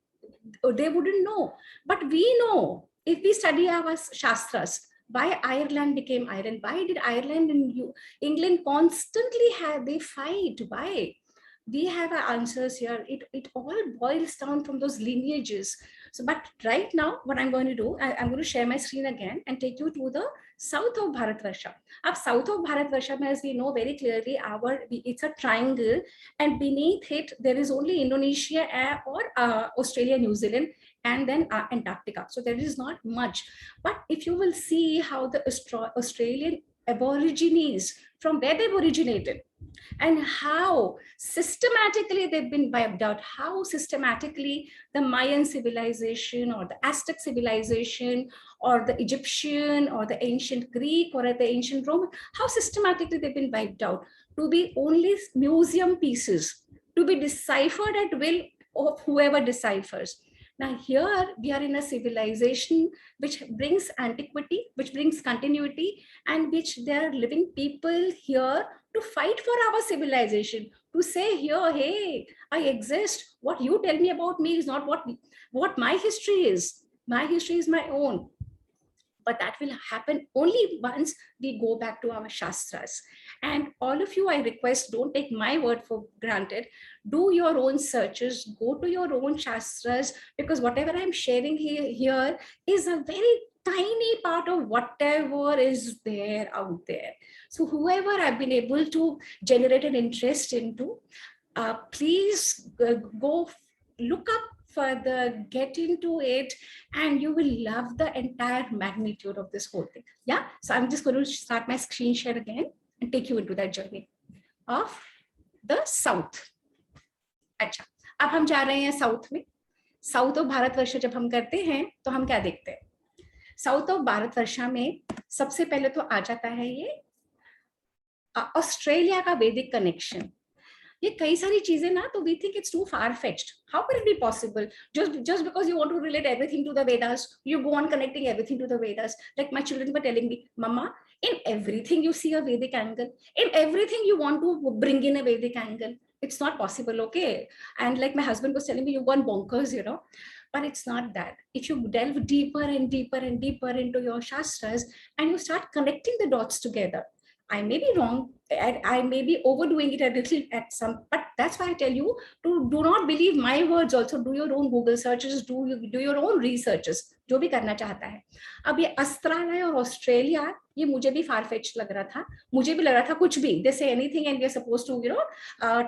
S2: They wouldn't know, but we know if we study our shastras. Why Ireland became Ireland? Why did Ireland and England constantly have they fight? Why? We have our answers here. It all boils down from those lineages. So, but right now, what I'm going to do, I'm going to share my screen again and take you to the south of Bharatvarsha. Up south of Bharatvarsha, as we know very clearly, it's a triangle, and beneath it there is only Indonesia or Australia, New Zealand, and then Antarctica. So there is not much. But if you will see how the Australian Aborigines, from where they've originated, and how systematically they've been wiped out, how systematically the Mayan civilization or the Aztec civilization or the Egyptian or the ancient Greek or the ancient Roman, how systematically they've been wiped out to be only museum pieces, to be deciphered at will of whoever deciphers. Now here we are in a civilization which brings antiquity, which brings continuity, and which there are living people here to fight for our civilization, to say here, hey, I exist. What you tell me about me is not what my history is. My history is my own. But that will happen only once we go back to our shastras. And all of you, I request, don't take my word for granted. Do your own searches, go to your own shastras, because whatever I'm sharing here is a very tiny part of whatever is there out there. So whoever I've been able to generate an interest into, please go look up further, get into it, and you will love the entire magnitude of this whole thing. Yeah, so I'm just going to start my screen share again and take you into that journey of the South. अच्छा, अब हम जा रहे हैं south में. South of Bharatvarsh जब हम करते हैं तो हम क्या देखते हैं? साउथ ऑफ भारतवर्षा में सबसे पहले तो आ जाता है ये ऑस्ट्रेलिया का वैदिक कनेक्शन. ये कई सारी चीजें ना, तो we think it's too far fetched. How could it be possible? Just because you want to relate everything to the Vedas, you go on connecting everything to the Vedas. Like my children were telling me, Mama, in everything you see a Vedic angle. In everything you want to bring in a Vedic angle. It's not possible, okay? And like my husband was telling me, you've gone bonkers, you know. But it's not that. If you delve deeper and deeper and deeper into your shastras and you start connecting the dots together, I may be wrong, I may be overdoing it a little at some, but that's why I tell you to do not believe my words. Also do your own Google searches, do your own researches, जो भी करना चाहता है. अब ये Australia और Australia, ये मुझे भी फार फेच लग रहा था, मुझे भी लग रहा था कुछ भी. They say anything and we are supposed to, you know,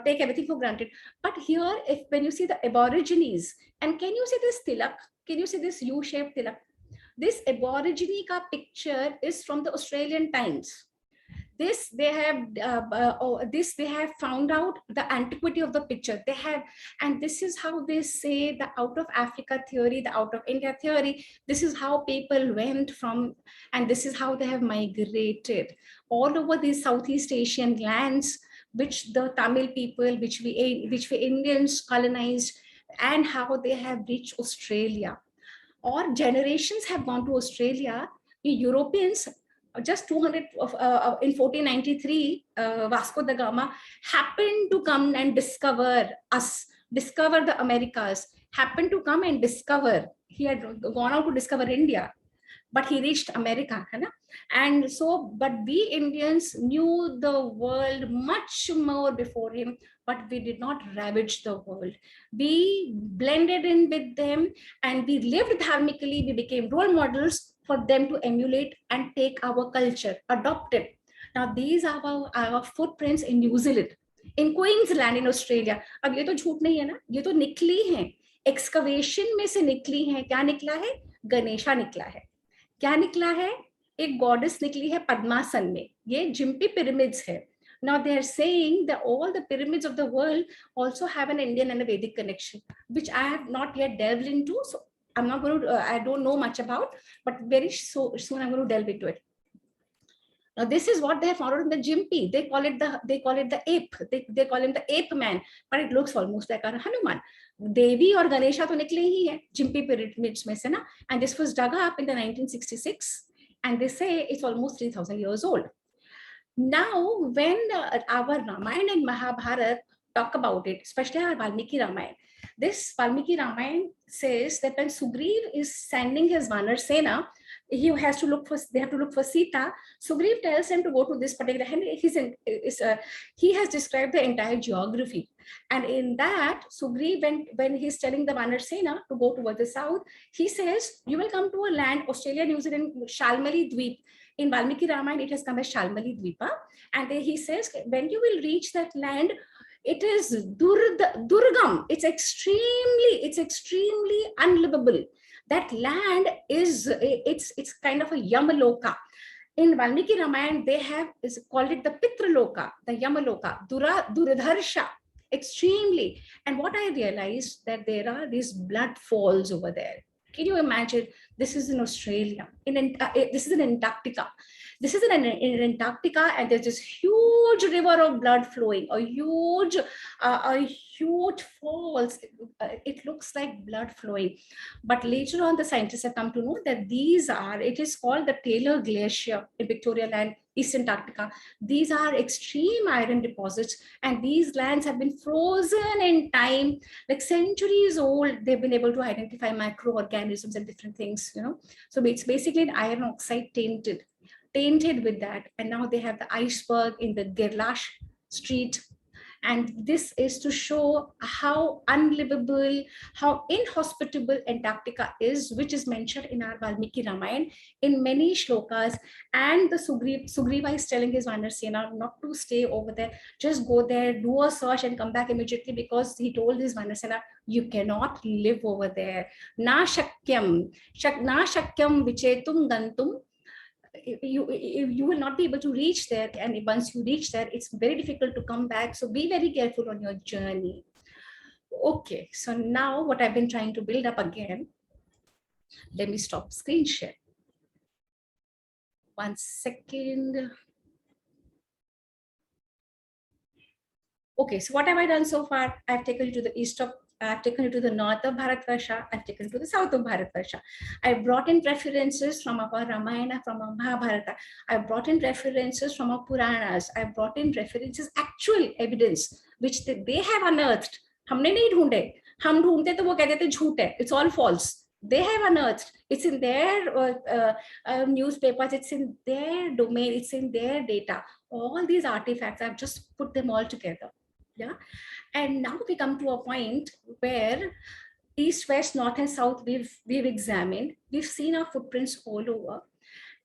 S2: take everything for granted. But here, when you see the Aborigines, and can you see this tilak? Can you see this U-shaped tilak? This Aborigine ka picture is from the Australian Times. This they have found out the antiquity of the picture. They have, and this is how they say the out of Africa theory, the out of India theory. This is how people went from, and this is how they have migrated all over these Southeast Asian lands, which the Tamil people, which we Indians colonized, and how they have reached Australia. Or generations have gone to Australia. The Europeans, just 200 in 1493, Vasco da Gama happened to come and discover us, discover the Americas, happened to come and discover. He had gone out to discover India, but he reached America. And so, but we Indians knew the world much more before him, but we did not ravage the world. We blended in with them and we lived dharmically. We became role models for them to emulate and take our culture, adopt it. Now, these are our footprints in New Zealand, in Queensland, in Australia. अब ये तो झूठ नहीं है ना, ये तो निकली हैं, excavation में से निकली हैं. क्या निकला है? गणेशा निकला है. क्या निकला है? एक गॉडेस निकली है पद्मासन में. ये जिम्पी पिरामिड्स है. Now they are saying that all the pyramids of the world also have an Indian and a Vedic connection, which I have not yet delved into. So I'm not going to, I don't know much about, but very soon I'm going to delve into it. Now this is what they have found in the Jimpi. They call it the ape. They call him the ape man, but it looks almost like a Hanuman. Devi or Ganesha to nikle hi hai Jimpi pyramids mein se na. And this was dug up in the 1966, and they say it's almost 3,000 years old. Now, when our Ramayana and Mahabharata talk about it, especially our Valmiki Ramayana, this Valmiki Ramayana says that when Sugriv is sending his Vanar-sena, they have to look for Sita. Sugriv tells him to go to this particular, he has described the entire geography. And in that, Sugriv, when he's telling the Vanar-sena to go toward the south, he says, you will come to a land, Australia, New Zealand, Shalmali Dweep. In Valmiki Ramayana, it has come as Shalmali Dweepa. And then he says, when you will reach that land, it is Durgam. It's extremely unlivable. That land is, it's kind of a Yamaloka. In Valmiki Ramayana, they have called it the Pitraloka, the Yamaloka, Duradharsha, extremely. And what I realized that there are these blood falls over there. Can you imagine? This is in Australia. This is in Antarctica. This is in Antarctica, and there's this huge river of blood flowing, a huge falls. It looks like blood flowing. But later on, the scientists have come to know that it is called the Taylor Glacier in Victoria Land, East Antarctica. These are extreme iron deposits, and these lands have been frozen in time, like centuries old. They've been able to identify microorganisms and different things, So it's basically an iron oxide tainted with that. And now they have the iceberg in the Gerlache Street. And this is to show how unlivable, how inhospitable Antarctica is, which is mentioned in our Valmiki Ramayana in many shlokas. And the Sugriva is telling his Vanasena not to stay over there, just go there, do a search and come back immediately, because he told his Vanasena, you cannot live over there. Na shakyam vichetum gantum. You will not be able to reach there, and once you reach there, it's very difficult to come back. So be very careful on your journey. Okay, so now what I've been trying to build up again, let me stop screen share. 1 second. Okay, so what have I done so far? I've taken you to the east of, I've taken you to the north of Bharatvarsha, I've taken you to the south of Bharatvarsha. I brought in references from our Ramayana, from our Mahabharata. I brought in references from our Puranas. I brought in references, actual evidence, which they have unearthed. हमने नहीं ढूंढे, हम ढूंढते तो वो कहते थे झूठ है, it's all false. They have unearthed, it's in their newspapers, it's in their domain, it's in their data. All these artifacts, I've just put them all together. Yeah. And now we come to a point where east, west, north, and south we've examined. We've seen our footprints all over.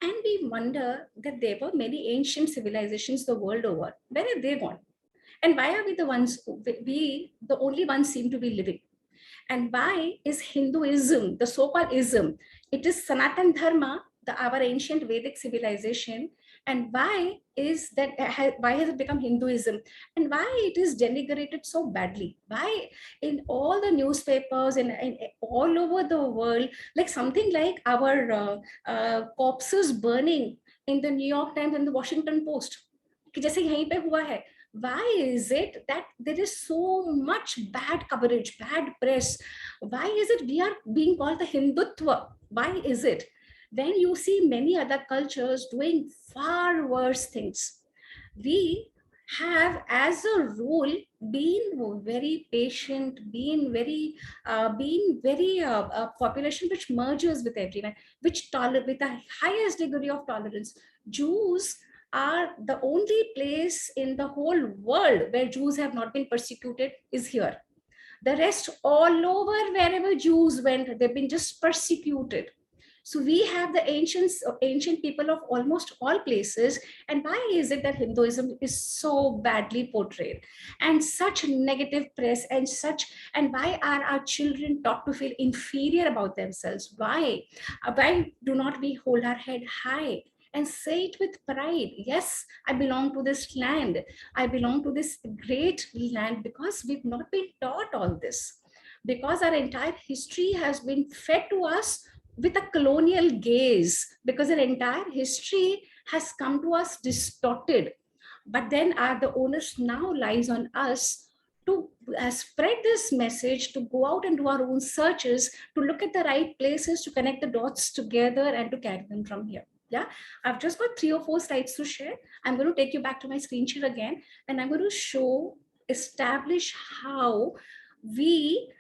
S2: And we wonder that there were many ancient civilizations the world over. Where have they gone? And why are we the only ones seem to be living? And why is Hinduism, the so-called ism, it is Sanatan Dharma, our ancient Vedic civilization, and why has it become Hinduism, and why it is denigrated so badly? Why in all the newspapers and all over the world, like something like our corpses burning in the New York Times and the Washington Post, जैसे यहीं पे हुआ है. Why is it that there is so much bad coverage, bad press? Why is it we are being called the Hindutva? Why is it? When you see many other cultures doing far worse things, we have, as a rule, been very patient, been very population which merges with everyone, with the highest degree of tolerance. Jews are the only place in the whole world where Jews have not been persecuted is here. The rest, all over, wherever Jews went, they've been just persecuted. So we have the ancient people of almost all places. And why is it that Hinduism is so badly portrayed and such negative press and why are our children taught to feel inferior about themselves? Why do not we hold our head high and say it with pride? Yes, I belong to this land. I belong to this great land, because we've not been taught all this, because our entire history has been fed to us with a colonial gaze, because our entire history has come to us distorted. But then the onus now lies on us to spread this message, to go out and do our own searches, to look at the right places, to connect the dots together and to carry them from here. Yeah, I've just got 3 or 4 slides to share. I'm going to take you back to my screen share again, and I'm going to establish how we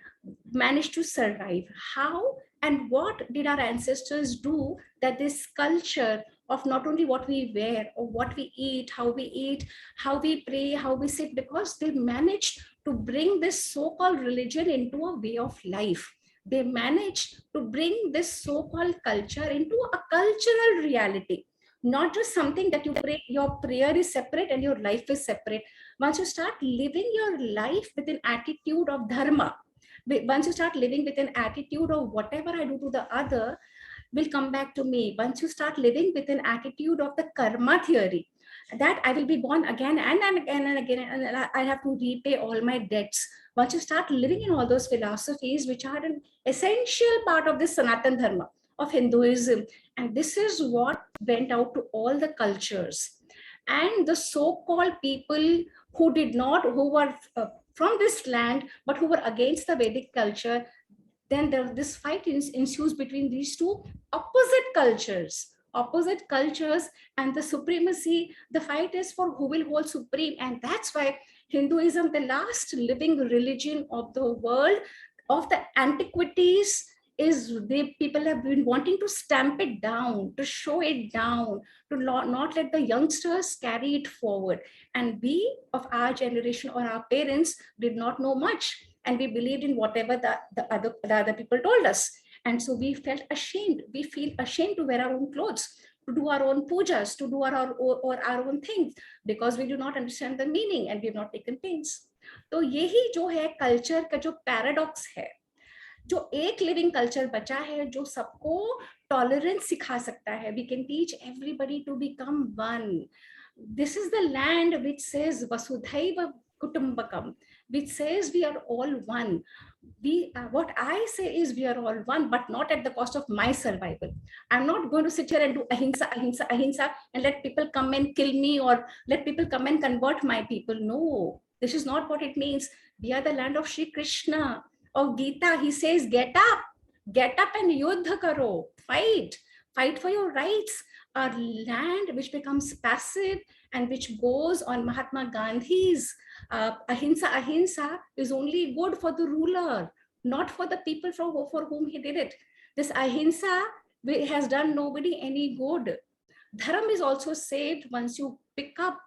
S2: managed to survive, how and what did our ancestors do that this culture of not only what we wear or what we eat, how we pray, how we sit, because they managed to bring this so-called religion into a way of life. They managed to bring this so-called culture into a cultural reality, not just something that you pray, your prayer is separate and your life is separate. Once you start living your life with an attitude of dharma, once you start living with an attitude of whatever I do to the other, will come back to me. Once you start living with an attitude of the karma theory, that I will be born again and again and again, and I have to repay all my debts. Once you start living in all those philosophies, which are an essential part of this Sanatan Dharma of Hinduism, and this is what went out to all the cultures. And the so-called people who were from this land, but who were against the Vedic culture, then this fight ensues between these two opposite cultures. And the supremacy, the fight is for who will hold supreme. And that's why Hinduism, the last living religion of the world, of the antiquities, people have been wanting to stamp it down, to show it down, to not let the youngsters carry it forward. And we of our generation or our parents did not know much, and we believed in whatever the other people told us. And so we felt ashamed. We feel ashamed to wear our own clothes, to do our own pujas, to do our own things, because we do not understand the meaning and we have not taken pains. तो यही जो है culture का जो paradox है, जो एक living culture बचा है, जो सबको टॉलरेंस सिखा सकता है. We can teach everybody to become one. This is the land which says Vasudhaiva Kutumbakam, which says we are all one. What I say is we are all one, but not at the cost of my survival. I'm not going to sit here and do ahimsa, ahimsa, ahimsa, and let people come and kill me, or let people come and convert my people. No, this is not what it means. We are the land of Shri Krishna, of Gita. He says, get up and yuddha karo, fight for your rights. Our land which becomes passive and which goes on Mahatma Gandhi's ahimsa is only good for the ruler, not for the people for whom he did it. This ahimsa has done nobody any good. Dharma is also saved once you pick up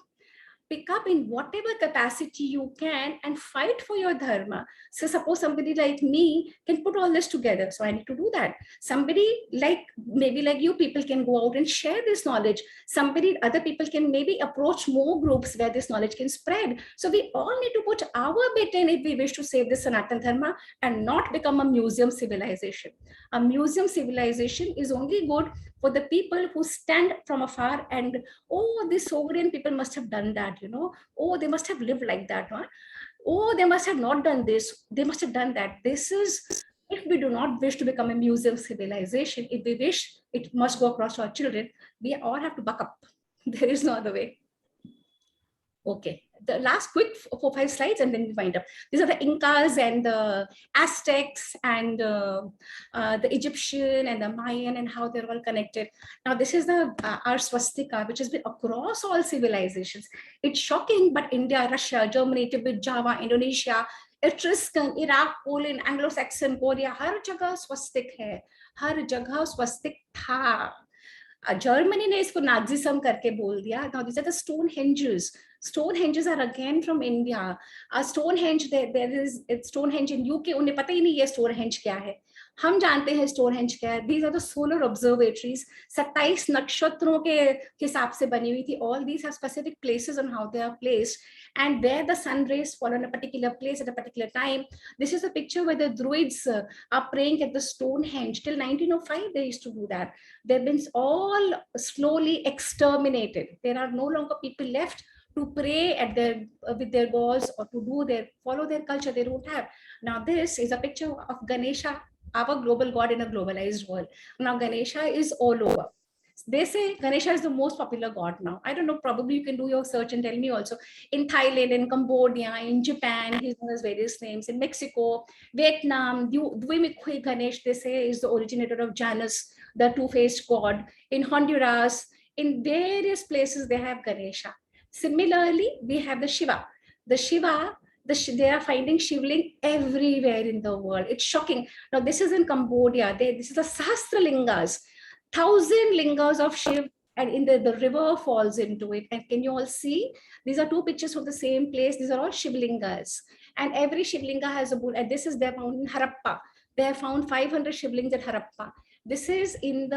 S2: in whatever capacity you can and fight for your dharma. So suppose somebody like me can put all this together, so I need to do that. Somebody maybe like you people can go out and share this knowledge. Other people can maybe approach more groups where this knowledge can spread. So we all need to put our bit in if we wish to save this Sanatan Dharma and not become a museum civilization. A museum civilization is only good for the people who stand from afar and, oh, these sovereign people must have done that, oh, they must have lived like that, huh? Oh, they must have not done this, they must have done that. This is, if we do not wish to become a museum civilization, if we wish it must go across to our children, we all have to buck up. There is no other way. Okay, the last quick 4-5 slides and then we wind up. These are the Incas and the Aztecs and the Egyptian and the Mayan and how they're all connected. Now this is our swastika, which has been across all civilizations. It's shocking, but India, Russia, Germany, Tibet, Java, Indonesia, Etruscan, Iraq, Poland, Anglo-Saxon, Korea, हर जगह स्वस्तिक है, हर जगह स्वस्तिक था. Germany ने इसको Nazism करके बोल दिया. Now these are the Stonehenges. Stonehenges are again from India. Stonehenge, there is Stonehenge in UK. उन्हें पता ही नहीं है Stonehenge क्या है. हम जानते हैं Stonehenge क्या है. These are the solar observatories. 27 नक्षत्रों के हिसाब से बनी हुई थी. All these have specific places on how they are placed and where the sun rays fall on a particular place at a particular time. This is a picture where the Druids are praying at the Stonehenge. Till 1905 they used to do that. They've been all slowly exterminated. There are no longer people left to pray at with their gods or to follow their culture. They don't have. Now this is a picture of Ganesha, our global god in a globalized world. Now Ganesha is all over. They say Ganesha is the most popular god now. I don't know, probably you can do your search and tell me also. In Thailand, in Cambodia, in Japan, he's known as various names. In Mexico, Vietnam, Duimikhui Ganesh, they say, is the originator of Janus, the two-faced god. In Honduras, in various places, they have Ganesha. Similarly, we have the Shiva. They are finding Shivling everywhere in the world. It's shocking. Now, this is in Cambodia. This is the Sahasralingas. 1,000 lingas of Shiv, and in the river falls into it. And can you all see? These are two pictures from the same place. These are all Shivlingas. And every Shivlinga has a bull. And this is their found in Harappa. They have found 500 Shivlings at Harappa. This is in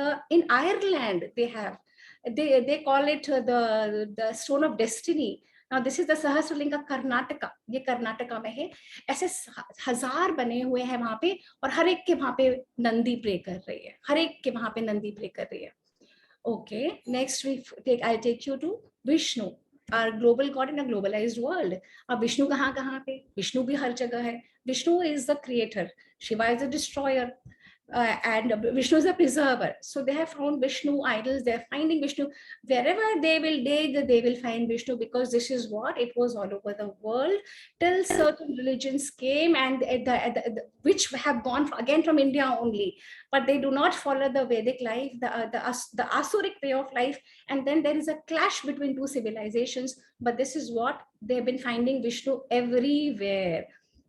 S2: Ireland. They call it the stone of destiny. Now this is the Sahasralinga Karnataka. ये कर्नाटका में है. ऐसे 1000 बने हुए हैं वहाँ पे और हर एक के वहाँ पे नंदी प्रे कर रही है. हर एक के वहाँ पे नंदी प्रे कर रही है. Okay, next I'll take you to Vishnu, our global god in a globalized world. अब विष्णु कहाँ पे? विष्णु भी हर जगह है. Vishnu is the creator. Shiva is the destroyer. And Vishnu is a preserver. So they have found Vishnu idols. They're finding Vishnu wherever they will dig. They will find Vishnu, because this is what it was all over the world till certain religions came, and which have gone again from India only, but they do not follow the Vedic life, the Asuric way of life, and then there is a clash between two civilizations. But this is what they've been finding Vishnu everywhere,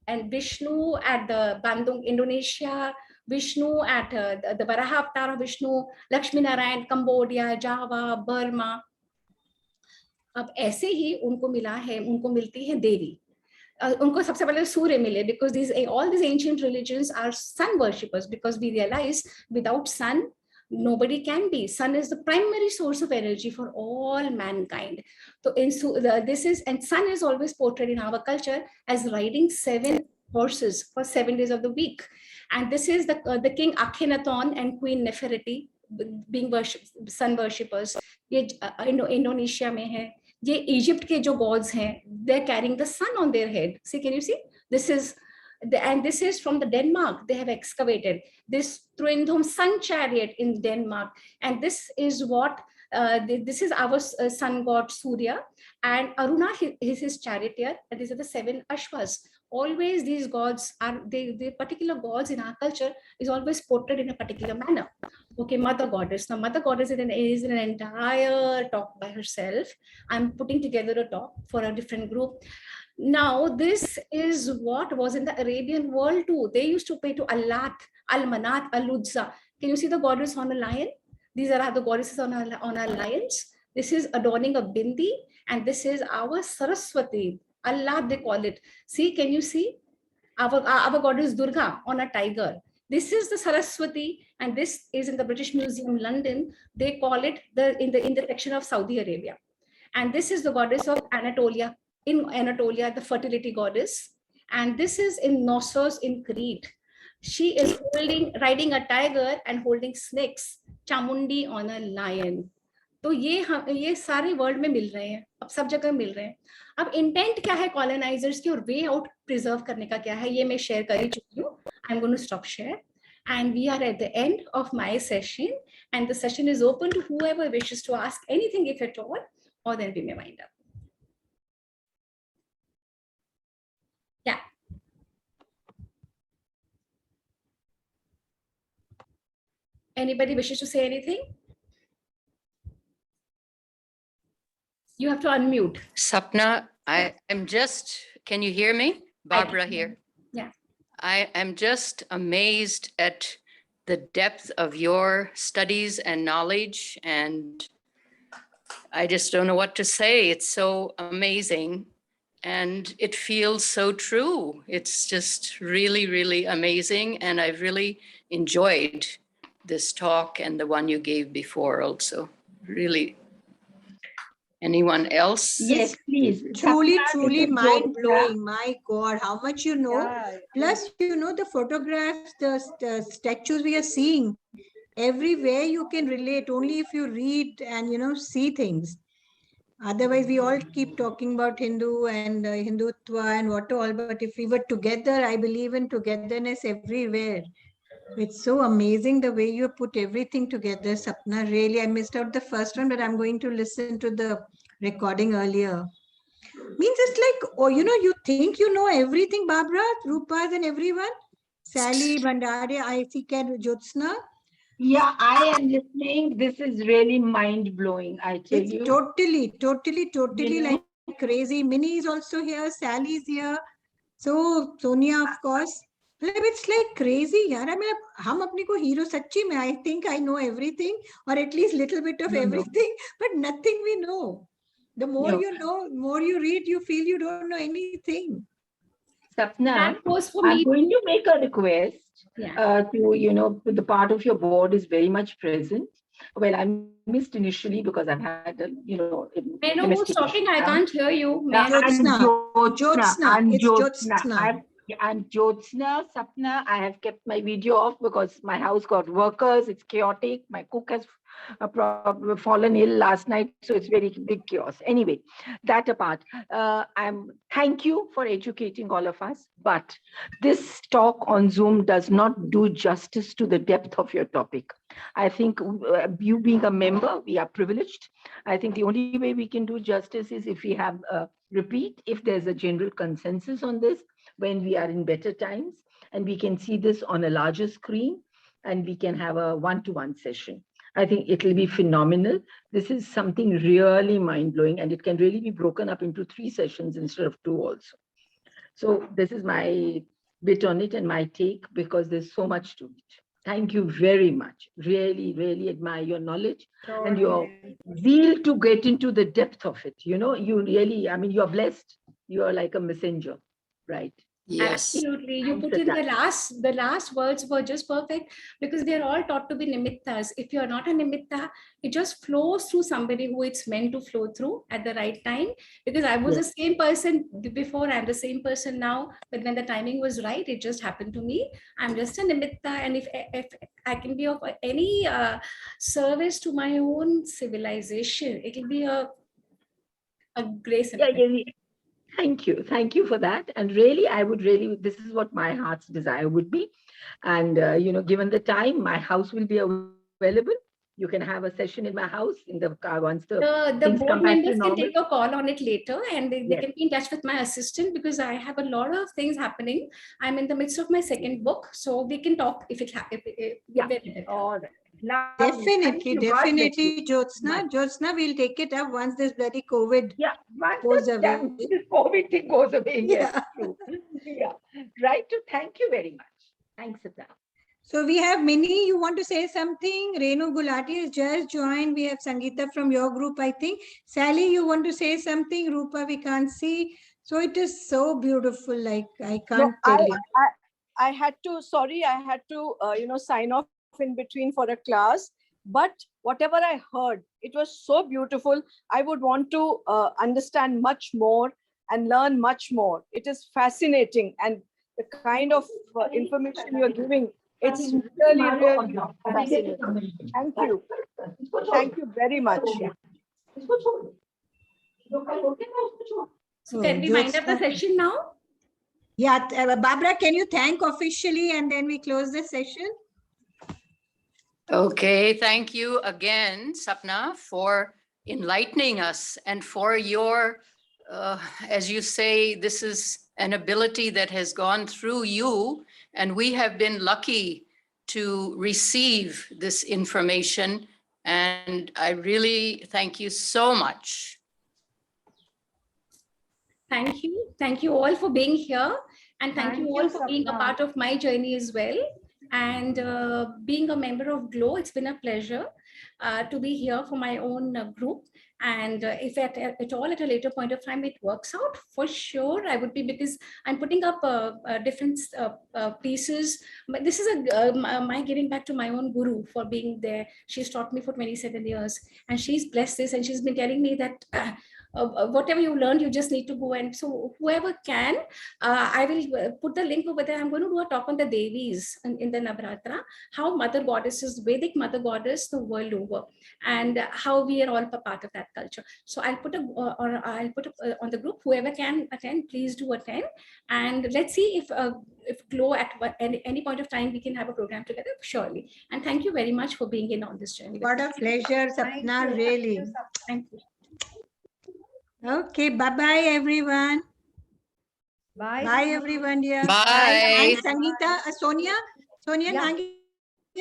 S2: and Vishnu at the Bandung, Indonesia. Vishnu at the Varaha avatar of Vishnu, Lakshmi Narayan, Cambodia, Java, Burma. अब ऐसे ही उनको मिला है, उनको मिलती है देवी. उनको सबसे पहले सूर्य मिले, because all these ancient religions are sun worshippers, because we realize without sun nobody can be. Sun is the primary source of energy for all mankind. So and sun is always portrayed in our culture as riding 7 horses for 7 days of the week. And this is the king Akhenaton and queen Nefertiti being sun worshippers. ये Indonesia में है. ये Egypt के जो gods हैं, they're carrying the sun on their head. See, can you see? This is from the Denmark. They have excavated this Trindhom sun chariot in Denmark, and this is what this is our sun god Surya, and Aruna is his charioteer, and these are the 7 Ashvas. Always these gods are the particular gods in our culture is always portrayed in a particular manner. Okay, mother goddess. Now mother goddess is an entire talk by herself. I'm putting together a talk for a different group. Now this is what was in the Arabian world too. They used to pray to Allat, Al-Manat, Al-Uzza. Can you see the goddess on a lion? These are the goddesses on our lions. This is adorning a bindi, and this is our Saraswati. Allah, they call it. See, can you see? Our goddess Durga on a tiger. This is the Saraswati, and this is in the British Museum, London. They call it in the section of Saudi Arabia. And this is the goddess of Anatolia. In Anatolia, the fertility goddess. And this is in Knossos in Crete. She is riding a tiger and holding snakes. Chamundi on a lion. तो ये सारे world में मिल रहे हैं, अब सब जगह मिल रहे हैं. अब इंटेंट क्या है कॉलोनाइजर्स की और वे आउट प्रिजर्व करने का क्या है, ये मैं शेयर कर ही चुकी हूँ. I am going to stop share, and we are at the end of my session, and the session is open to whoever wishes to ask anything, if at all, or then we may wind up. Yeah. Anybody wishes to say anything? You have to unmute.
S5: Sapna, I am just, can you hear me? Barbara here.
S2: Yeah.
S5: I am just amazed at the depth of your studies and knowledge, and I just don't know what to say. It's so amazing, and it feels so true. It's just really, really amazing, and I've really enjoyed this talk and the one you gave before also. Really. Anyone else?
S6: Yes, please.
S3: Truly,
S6: Sapna,
S3: truly
S6: this is
S3: mind
S6: Jyotika.
S3: blowing. My God, how much you know.
S6: Yeah.
S3: Plus, you know, the photographs, the statues we are seeing, everywhere you can relate only if you read and, you know, see things. Otherwise, we all keep talking about Hindu and Hindutva and what all, but if we were together, I believe in togetherness everywhere. It's so amazing the way you put everything together, Sapna. Really, I missed out the first one, but I'm going to listen to the recording earlier. Means it's like, oh, you know, you think you know everything, Barbara, Rupas and everyone. Sally, Bhandare, I see Jyotsna.
S6: Yeah, I am listening. This is really mind blowing. I tell
S3: It's
S6: you.
S3: totally
S6: You know?
S3: like crazy. Minnie is also here. Sally's here. So Sonia, of course. It's like crazy, yaar. I mean, हम अपने को hero सच्ची में, I think I know everything, or at least little bit of everything, but nothing we know. The more you know, more you read, you feel you don't know anything.
S6: Sapna,
S2: That goes for
S6: I'm
S2: me.
S6: going to make a request
S2: Yeah.
S6: to, you know, the part of your board is very much present. Well, I missed initially because I've had,
S2: I know who's
S6: domestic
S2: talking. I
S6: issues.
S2: can't hear you.
S6: Yeah,
S3: Jyotsna.
S6: I'm
S3: It's
S6: Jyotsna.
S3: Jyotsna.
S6: I'm Jyotsna, Sapna. I have kept my video off because my house got workers. It's chaotic. My cook has fallen ill last night, so it's very big chaos. Anyway, that apart, thank you for educating all of us. But this talk on Zoom does not do justice to the depth of your topic. I think you being a member, we are privileged. I think the only way we can do justice is if we have a repeat, if there's a general consensus on this, when we are in better times, and we can see this on a larger screen, and we can have a one-to-one session. I think it will be phenomenal. This is something really mind-blowing, and it can really be broken up into 3 sessions instead of 2 also. So this is my bit on it and my take, because there's so much to it. Thank you very much. Really, really admire your knowledge and your zeal to get into the depth of it. You really, you're blessed. You are like a messenger, right?
S5: Yes.
S2: Absolutely. You put in the last words were just perfect, because they're all taught to be nimittas. If you're not a nimitta, it just flows through somebody who it's meant to flow through at the right time. Because I was the same person before, I'm the same person now, but when the timing was right, it just happened to me. I'm just a nimitta, and if I can be of any service to my own civilization, it'll be a grace.
S6: Thank you for that. And really, this is what my heart's desire would be. And given the time, my house will be available. You can have a session in my house in the car once the
S2: board members can take a call on it later, and they can be in touch with my assistant, because I have a lot of things happening. I'm in the midst of my 2nd book, so we can talk if it's happening.
S6: All right.
S3: Definitely, Jyotsna. Jyotsna, we'll take it up once this bloody COVID goes away.
S6: This COVID thing goes away. Yes, true. Yeah. Right. Thank you very much. Thanks, Sapna.
S3: So we have Minnie, you want to say something? Renu Gulati has just joined. We have Sangeeta from your group, I think. Sally, you want to say something? Rupa, we can't see. So it is so beautiful. Like, I can't tell you.
S7: I had to sign off in between for a class. But whatever I heard, it was so beautiful. I would want to understand much more and learn much more. It is fascinating. And the kind of information you're giving, it's really, really fascinating. Thank you. Thank you very much.
S2: So can we wind up the session now?
S3: Yeah, Barbara, can you thank officially and then we close the session?
S5: Okay, thank you again, Sapna, for enlightening us and for your, as you say, this is an ability that has gone through you, and we have been lucky to receive this information, and I really thank you so much.
S2: Thank you. Thank you all for being here, and thank you all for being a part of my journey as well. And being a member of GLOW, it's been a pleasure to be here for my own group. And if at all at a later point of time it works out, for sure I would be, because I'm putting up different pieces. But this is my giving back to my own guru for being there. She's taught me for 27 years, and she's blessed this, and she's been telling me that whatever you learned, you just need to go. And so whoever can, I will put the link over there. I'm going to do a talk on the Devis in the Navratri, how mother goddesses, Vedic mother goddess the world over, and how we are all a part of that culture. So I'll put on the group. Whoever can attend, please do attend, and let's see if GLOW at any point of time we can have a program together, surely. And thank you very much for being in on this journey.
S3: What a pleasure, Sapna, really.
S2: Thank you.
S3: Okay, bye-bye, everyone.
S4: Bye.
S3: Bye, everyone, dear.
S5: Bye.
S3: And Sangeeta, Sonia, Nangi,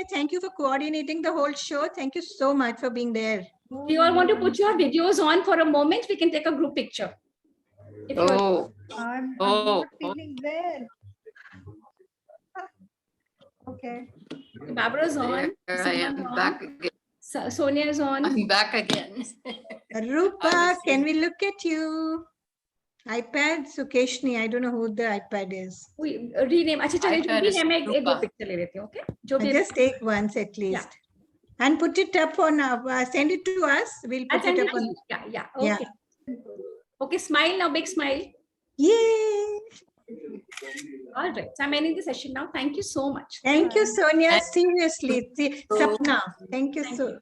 S3: thank you for coordinating the whole show. Thank you so much for being there.
S2: Do you all want to put your videos on for a moment? We can take a group picture.
S4: I'm not feeling well. Okay.
S2: Barbara's on.
S5: There I am back again.
S2: Sonia is on.
S5: I'm back again.
S3: Rupa, can we look at you? iPad, Sukeshni, I don't know who the iPad is.
S2: We rename. अच्छा चलिए जो भी है मैं एक group picture ले लेती हूँ, okay? जो भी
S3: Just take once at least. And put it up on, send it to us. We'll
S2: I'll
S3: put
S2: send
S3: it
S2: it
S3: up
S2: to
S3: on.
S2: you. Yeah, yeah.
S3: Yeah.
S2: Okay. Okay, smile now, big smile.
S3: Yay!
S2: All right. So I'm ending the session now. Thank you so much.
S3: Thank you,
S2: Bye.
S3: Sonia. Seriously, Sapna. Thank you
S2: Thank
S3: so.
S2: you.